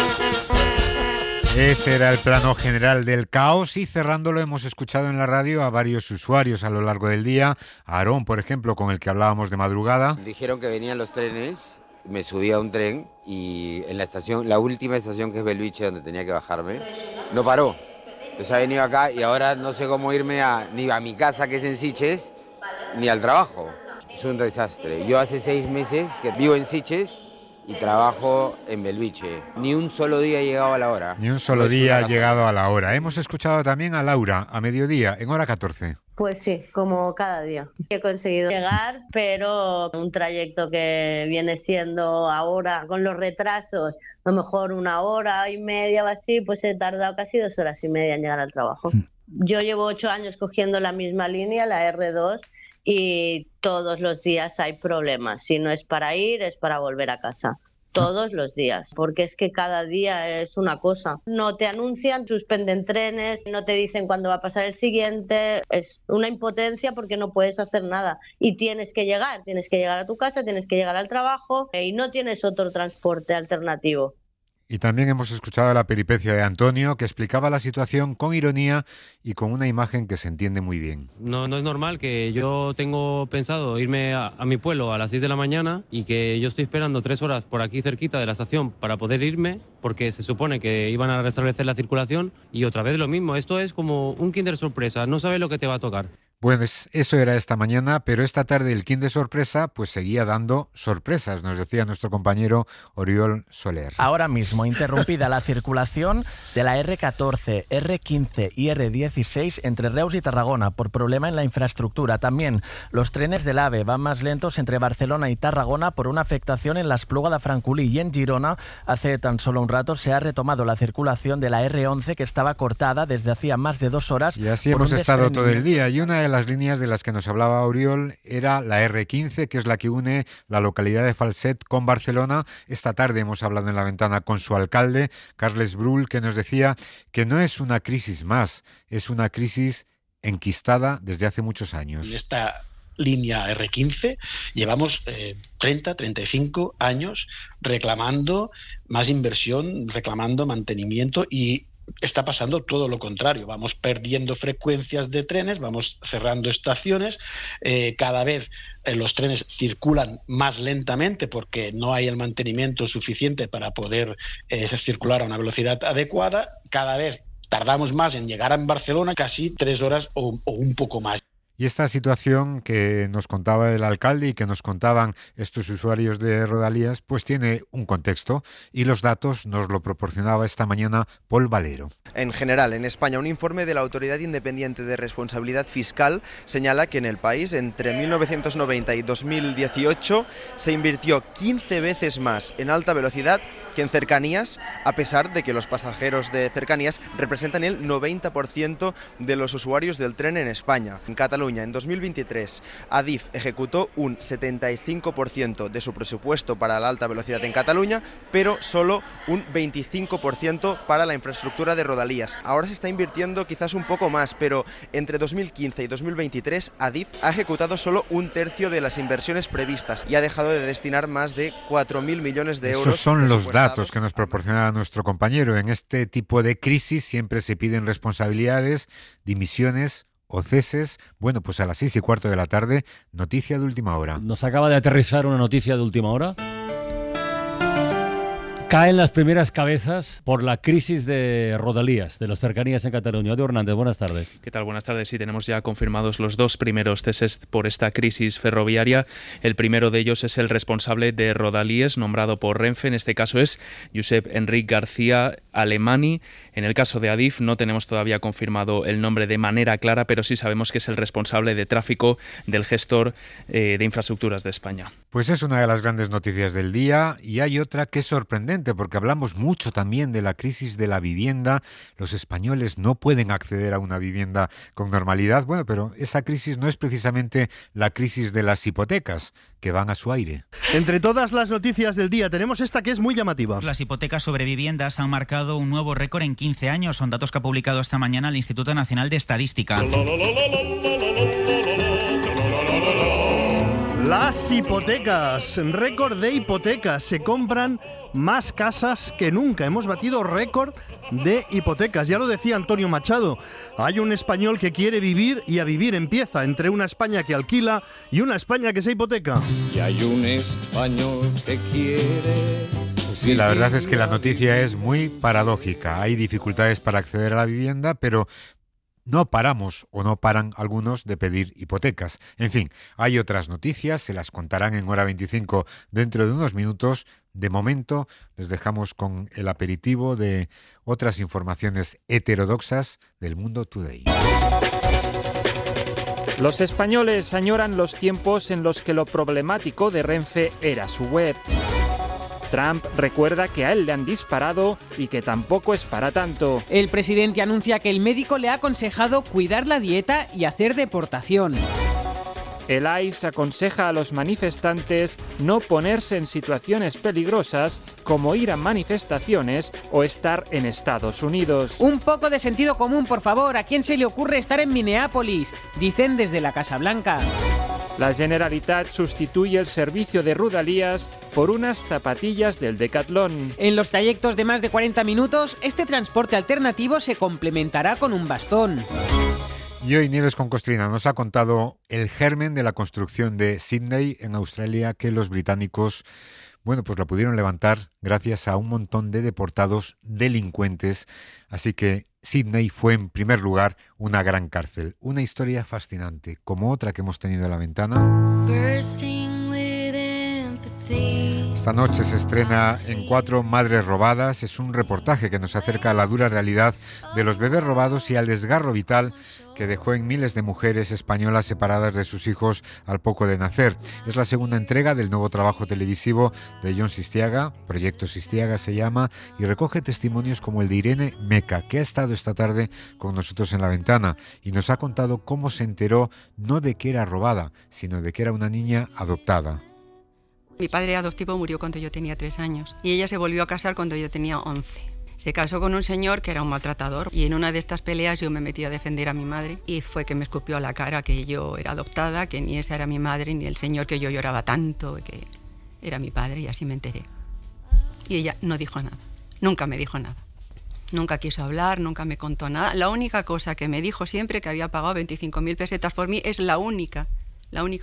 Ese era el plano general del caos y cerrándolo hemos escuchado en la radio a varios usuarios a lo largo del día. A Aarón, por ejemplo, con el que hablábamos de madrugada. Dijeron que venían los trenes, me subí a un tren y en la estación, la última estación que es Belviche, donde tenía que bajarme, no paró. Entonces ha venido acá y ahora no sé cómo irme ni a mi casa, que es en Sitges, ni al trabajo. Es un desastre. Yo hace 6 meses que vivo en Sitges y trabajo en Belviche. Ni un solo día he llegado a la hora. Ni un solo día ha llegado a la hora. Hemos escuchado también a Laura a mediodía, en hora 14. Pues sí, como cada día. He conseguido llegar, pero un trayecto que viene siendo ahora, con los retrasos, a lo mejor 1 hora y media o así, pues he tardado casi 2 horas y media en llegar al trabajo. Yo llevo 8 años cogiendo la misma línea, la R2, y todos los días hay problemas. Si no es para ir, es para volver a casa. Todos los días, porque es que cada día es una cosa. No te anuncian, suspenden trenes, no te dicen cuándo va a pasar el siguiente. Es una impotencia porque no puedes hacer nada. Y tienes que llegar a tu casa, tienes que llegar al trabajo y no tienes otro transporte alternativo. Y también hemos escuchado la peripecia de Antonio, que explicaba la situación con ironía y con una imagen que se entiende muy bien. No es normal que yo tengo pensado irme a mi pueblo a las 6 de la mañana y que yo estoy esperando 3 horas por aquí cerquita de la estación para poder irme, porque se supone que iban a restablecer la circulación y otra vez lo mismo. Esto es como un Kinder sorpresa, no sabes lo que te va a tocar. Bueno, eso era esta mañana, pero esta tarde el Kinder sorpresa pues seguía dando sorpresas, nos decía nuestro compañero Oriol Soler. Ahora mismo interrumpida la circulación de la R14, R15 y R16 entre Reus y Tarragona por problema en la infraestructura. También los trenes del AVE van más lentos entre Barcelona y Tarragona por una afectación en la Espluga de Francolí, y en Girona hace tan solo un rato se ha retomado la circulación de la R11, que estaba cortada desde hacía más de 2 horas. Y así hemos estado todo el día, y una de las líneas de las que nos hablaba Oriol era la R15, que es la que une la localidad de Falset con Barcelona. Esta tarde hemos hablado en La Ventana con su alcalde, Carles Brull, que nos decía que no es una crisis más, es una crisis enquistada desde hace muchos años. Esta línea R15 llevamos 35 años reclamando más inversión, reclamando mantenimiento, y está pasando todo lo contrario. Vamos perdiendo frecuencias de trenes, vamos cerrando estaciones, cada vez los trenes circulan más lentamente porque no hay el mantenimiento suficiente para poder circular a una velocidad adecuada. Cada vez tardamos más en llegar a Barcelona, casi 3 horas o un poco más. Y esta situación que nos contaba el alcalde y que nos contaban estos usuarios de Rodalías, pues tiene un contexto, y los datos nos lo proporcionaba esta mañana Pol Valero. En general, en España, un informe de la Autoridad Independiente de Responsabilidad Fiscal señala que en el país, entre 1990 y 2018, se invirtió 15 veces más en alta velocidad que en cercanías, a pesar de que los pasajeros de cercanías representan el 90% de los usuarios del tren en España. En Cataluña, en 2023, Adif ejecutó un 75% de su presupuesto para la alta velocidad en Cataluña, pero solo un 25% para la infraestructura de Rodalías. Ahora se está invirtiendo quizás un poco más, pero entre 2015 y 2023, Adif ha ejecutado solo 1/3 de las inversiones previstas y ha dejado de destinar más de 4.000 millones de euros. Esos son los datos que nos proporciona nuestro compañero. En este tipo de crisis siempre se piden responsabilidades, dimisiones o ceses. Bueno, pues a las 6:15 de la tarde, noticia de última hora. Nos acaba de aterrizar una noticia de última hora. Caen las primeras cabezas por la crisis de Rodalías, de las cercanías en Cataluña. Odio Hernández, buenas tardes. ¿Qué tal? Buenas tardes. Sí, tenemos ya confirmados los 2 primeros ceses por esta crisis ferroviaria. El primero de ellos es el responsable de Rodalíes, nombrado por Renfe. En este caso es Josep Enric García Alemany. En el caso de Adif no tenemos todavía confirmado el nombre de manera clara, pero sí sabemos que es el responsable de tráfico del gestor de infraestructuras de España. Pues es una de las grandes noticias del día, y hay otra que es sorprendente. precisamente porque hablamos mucho también de la crisis de la vivienda. Los españoles no pueden acceder a una vivienda con normalidad. Bueno, pero esa crisis no es precisamente la crisis de las hipotecas, que van a su aire. Entre todas las noticias del día tenemos esta que es muy llamativa. Las hipotecas sobre viviendas han marcado un nuevo récord en 15 años. Son datos que ha publicado esta mañana el Instituto Nacional de Estadística. Las hipotecas, récord de hipotecas, se compran más casas que nunca. Hemos batido récord de hipotecas. Ya lo decía Antonio Machado, hay un español que quiere vivir y a vivir empieza entre una España que alquila y una España que se hipoteca. Y hay un español que quiere... Sí, la verdad es que la noticia es muy paradójica. Hay dificultades para acceder a la vivienda, pero no paramos o no paran algunos de pedir hipotecas. En fin, hay otras noticias, se las contarán en Hora 25 dentro de unos minutos. De momento, les dejamos con el aperitivo de otras informaciones heterodoxas del Mundo Today. Los españoles añoran los tiempos en los que lo problemático de Renfe era su web. Trump recuerda que a él le han disparado y que tampoco es para tanto. El presidente anuncia que el médico le ha aconsejado cuidar la dieta y hacer deportación. El ICE aconseja a los manifestantes no ponerse en situaciones peligrosas como ir a manifestaciones o estar en Estados Unidos. Un poco de sentido común, por favor. ¿A quién se le ocurre estar en Minneapolis? Dicen desde la Casa Blanca. La Generalitat sustituye el servicio de Rodalies por unas zapatillas del Decathlon. En los trayectos de más de 40 minutos, este transporte alternativo se complementará con un bastón. Y hoy Nieves con Costrina nos ha contado el germen de la construcción de Sydney en Australia, que los británicos, bueno, pues la pudieron levantar gracias a un montón de deportados delincuentes. Así que Sydney fue en primer lugar una gran cárcel. Una historia fascinante, como otra que hemos tenido en la ventana. Esta noche se estrena en 4 Madres robadas. Es un reportaje que nos acerca a la dura realidad de los bebés robados y al desgarro vital que dejó en miles de mujeres españolas separadas de sus hijos al poco de nacer. Es la segunda entrega del nuevo trabajo televisivo de Jon Sistiaga, Proyecto Sistiaga se llama, y recoge testimonios como el de Irene Meca, que ha estado esta tarde con nosotros en la ventana y nos ha contado cómo se enteró no de que era robada, sino de que era una niña adoptada. Mi padre adoptivo murió cuando yo tenía 3 años y ella se volvió a casar cuando yo tenía 11. Se casó con un señor que era un maltratador y en una de estas peleas yo me metí a defender a mi madre y fue que me escupió a la cara que yo era adoptada, que ni esa era mi madre ni el señor que yo lloraba tanto, que era mi padre, y así me enteré. Y ella no dijo nada, nunca me dijo nada. Nunca quiso hablar, nunca me contó nada. La única cosa que me dijo siempre, que había pagado 25.000 pesetas por mí, es la única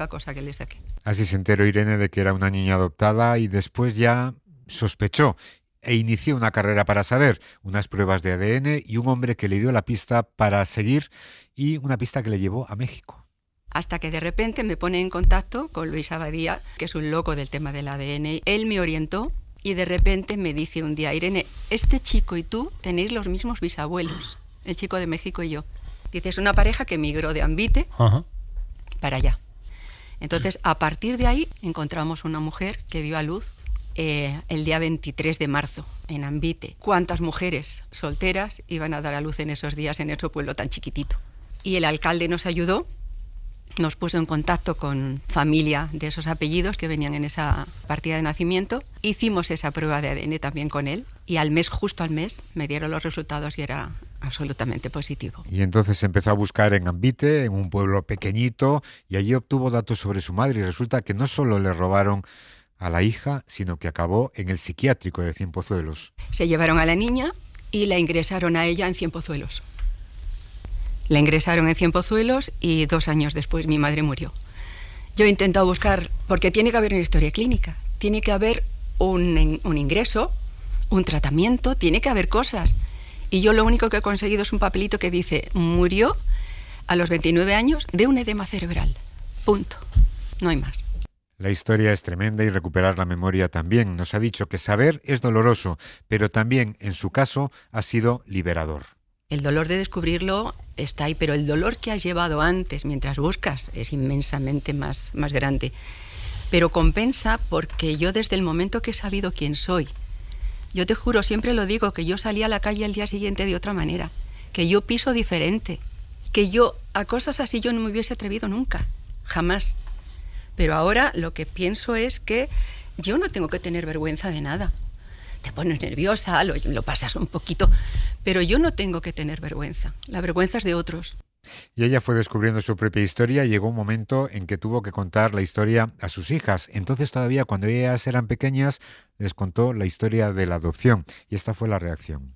cosa que le saqué. Así se enteró Irene de que era una niña adoptada y después ya sospechó e inició una carrera para saber, unas pruebas de ADN y un hombre que le dio la pista para seguir y una pista que le llevó a México. Hasta que de repente me pone en contacto con Luis Abadía, que es un loco del tema del ADN. Él me orientó y de repente me dice un día: Irene, este chico y tú tenéis los mismos bisabuelos, el chico de México y yo. Dice, es una pareja que migró de Ambite para allá. Entonces, a partir de ahí, encontramos una mujer que dio a luz el día 23 de marzo en Ambite. ¿Cuántas mujeres solteras iban a dar a luz en esos días en ese pueblo tan chiquitito? Y el alcalde nos ayudó, nos puso en contacto con familia de esos apellidos que venían en esa partida de nacimiento. Hicimos esa prueba de ADN también con él y justo al mes, me dieron los resultados y era absolutamente positivo. Y entonces empezó a buscar en Ambite, en un pueblo pequeñito, y allí obtuvo datos sobre su madre y resulta que no solo le robaron a la hija, sino que acabó en el psiquiátrico de Cienpozuelos. Se llevaron a la niña y la ingresaron a ella en Cienpozuelos. La ingresaron en Cienpozuelos y 2 años después mi madre murió. Yo he intentado buscar, porque tiene que haber una historia clínica, tiene que haber un ingreso, un tratamiento, tiene que haber cosas. Y yo lo único que he conseguido es un papelito que dice, murió a los 29 años de un edema cerebral. Punto. No hay más. La historia es tremenda y recuperar la memoria también. Nos ha dicho que saber es doloroso, pero también, en su caso, ha sido liberador. El dolor de descubrirlo está ahí, pero el dolor que has llevado antes mientras buscas es inmensamente más grande. Pero compensa porque yo desde el momento que he sabido quién soy, Yo te juro, siempre lo digo, que yo salí a la calle al día siguiente de otra manera, que yo piso diferente, que yo a cosas así yo no me hubiese atrevido nunca, jamás. Pero ahora lo que pienso es que yo no tengo que tener vergüenza de nada. Te pones nerviosa, lo pasas un poquito, pero yo no tengo que tener vergüenza. La vergüenza es de otros. Y ella fue descubriendo su propia historia y llegó un momento en que tuvo que contar la historia a sus hijas. Entonces todavía cuando ellas eran pequeñas les contó la historia de la adopción y esta fue la reacción.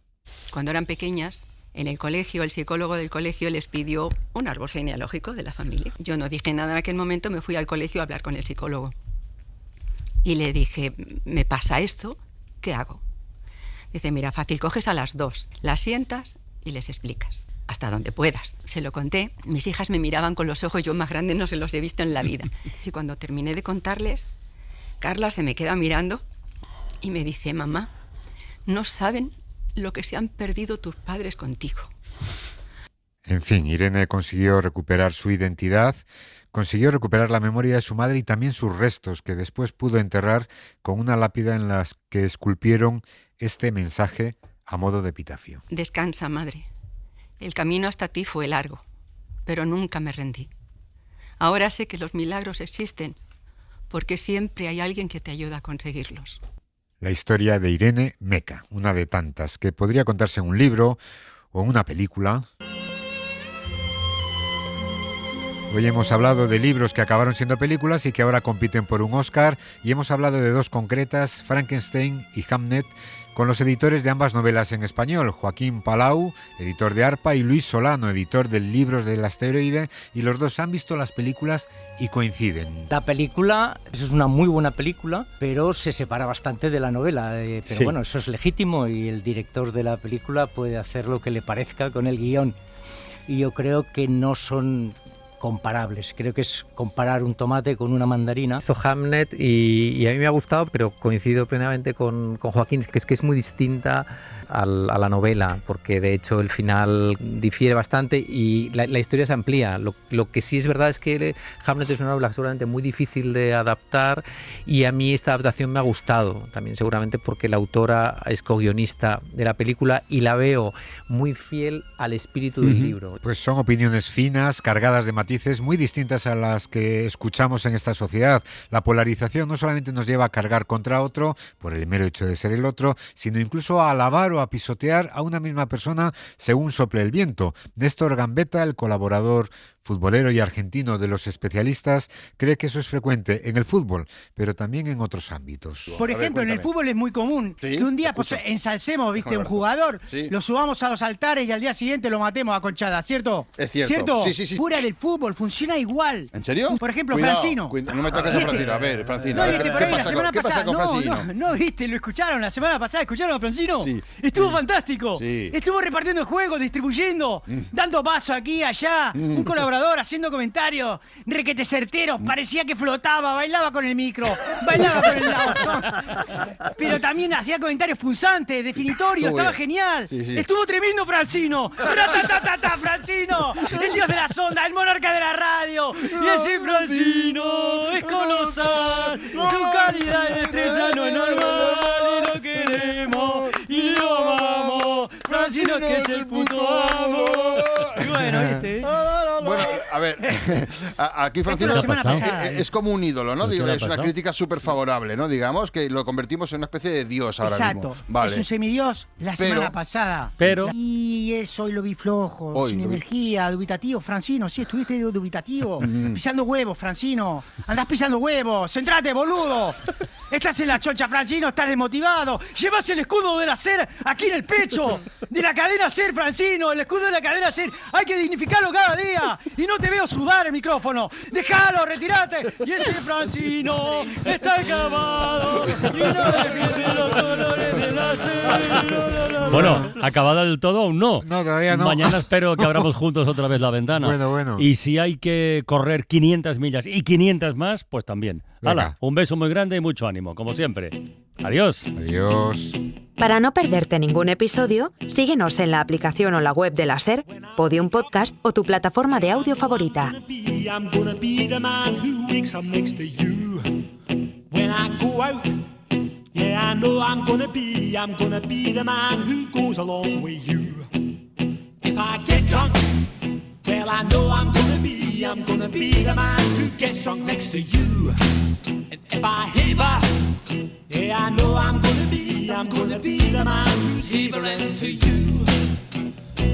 Cuando eran pequeñas, en el colegio, el psicólogo del colegio les pidió un árbol genealógico de la familia. Yo no dije nada en aquel momento, me fui al colegio a hablar con el psicólogo. Y le dije, me pasa esto, ¿qué hago? Dice, mira, fácil, coges a las dos, las sientas y les explicas. Hasta donde puedas. Se lo conté. Mis hijas me miraban con los ojos, yo más grandes no se los he visto en la vida. Y cuando terminé de contarles, Carla se me queda mirando y me dice, mamá, no saben lo que se han perdido tus padres contigo. En fin, Irene consiguió recuperar su identidad, consiguió recuperar la memoria de su madre y también sus restos, que después pudo enterrar con una lápida en las que esculpieron este mensaje a modo de epitafio. Descansa, madre. El camino hasta ti fue largo, pero nunca me rendí. Ahora sé que los milagros existen, porque siempre hay alguien que te ayuda a conseguirlos. La historia de Irene Meca, una de tantas, que podría contarse en un libro o en una película. Hoy hemos hablado de libros que acabaron siendo películas y que ahora compiten por un Oscar, y hemos hablado de dos concretas, Frankenstein y Hamnet, con los editores de ambas novelas en español, Joaquín Palau, editor de Arpa, y Luis Solano, editor de Libros del Asteroide, y los dos han visto las películas y coinciden. La película, eso es una muy buena película, pero se separa bastante de la novela, pero sí. Bueno, eso es legítimo y el director de la película puede hacer lo que le parezca con el guión. Y yo creo que no son comparables, creo que es comparar un tomate con una mandarina. Esto Hamnet y a mí me ha gustado, pero coincido plenamente con Joaquín, que es muy distinta a la novela, porque de hecho el final difiere bastante y la historia se amplía. Lo que sí es verdad es que Hamnet es una novela seguramente muy difícil de adaptar y a mí esta adaptación me ha gustado, también seguramente porque la autora es co-guionista de la película y la veo muy fiel al espíritu del libro. Pues son opiniones finas, cargadas de matices muy distintas a las que escuchamos en esta sociedad. La polarización no solamente nos lleva a cargar contra otro por el mero hecho de ser el otro, sino incluso a alabar o a pisotear a una misma persona según sople el viento. Néstor Gambetta, el colaborador futbolero y argentino de los especialistas, cree que eso es frecuente en el fútbol, pero también en otros ámbitos. Por ejemplo, en el fútbol es muy común que un día ensalcemos, ¿viste? Un jugador, lo subamos a los altares y al día siguiente lo matemos a conchadas, ¿cierto? Es cierto. Sí. Fuera del fútbol funciona igual. ¿En serio? Por ejemplo, Cuidado, Francino. No me toques a Francino. A ver, Francino. No, ¿qué pasa con Francino? No, ¿viste? Lo escucharon la semana pasada. ¿Escucharon a Francino? Sí. Estuvo fantástico. Sí. Estuvo repartiendo el juego, distribuyendo, dando paso aquí, allá. Un colaborador haciendo comentarios requete certeros, parecía que flotaba, bailaba con el micro, bailaba con el lavazón, pero también hacía comentarios punzantes, definitorios, estaba genial. Sí. Estuvo tremendo Francino, Francino, el dios de la sonda, el monarca de la radio, y ese Francino es colosal, su calidad de estrella no es normal, y lo queremos, y lo amamos, Francino que es el puto amo. Y bueno, ¿viste? Bueno, a ver, aquí Francino es como un ídolo, ¿no? Digo, es una crítica súper favorable, ¿no? Digamos que lo convertimos en una especie de dios ahora mismo. Vale. Es un semidios semana pasada. Y eso hoy lo vi flojo, sin energía, dubitativo. Francino, sí, estuviste dubitativo. Pisando huevos, Francino. Andás pisando huevos. Centrate, boludo. Estás en la chocha, Francino, estás desmotivado. Llevas el escudo de la SER aquí en el pecho. De la cadena SER, Francino. El escudo de la cadena SER. Hay que dignificarlo cada día. Y no te veo sudar el micrófono. Déjalo, retirate. Y ese Francino está acabado. Y no defiende los colores de la SER. Bueno, acabada del todo aún no. No, todavía no. Mañana espero que abramos juntos otra vez la ventana. Bueno. Y si hay que correr 500 millas y 500 más, pues también. Hala, un beso muy grande y mucho ánimo, como siempre. Adiós. Adiós. Para no perderte ningún episodio, síguenos en la aplicación o la web de la SER, Podium Podcast o tu plataforma de audio favorita. I'm gonna be the man who wakes up next to you when I go out Yeah, I know I'm gonna be the man who goes along with you. If I get drunk, well, I know I'm gonna be the man who gets drunk next to you. And if I heaver, yeah, I know I'm gonna be the man who's heavering to you.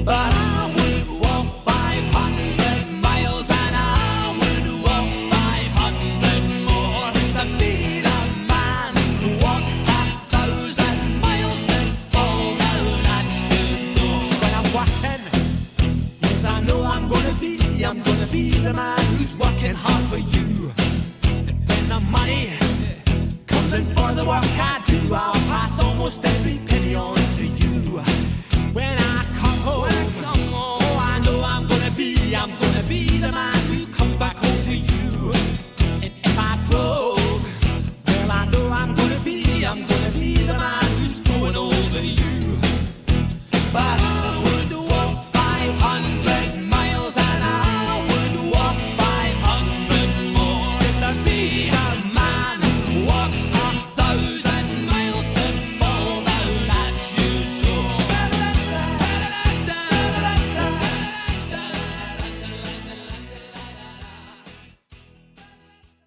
But I would walk 500 miles and I would walk 500 more to be the man who walked 1,000 miles to fall down at your door. When I'm walking, yes, I know I'm gonna be the man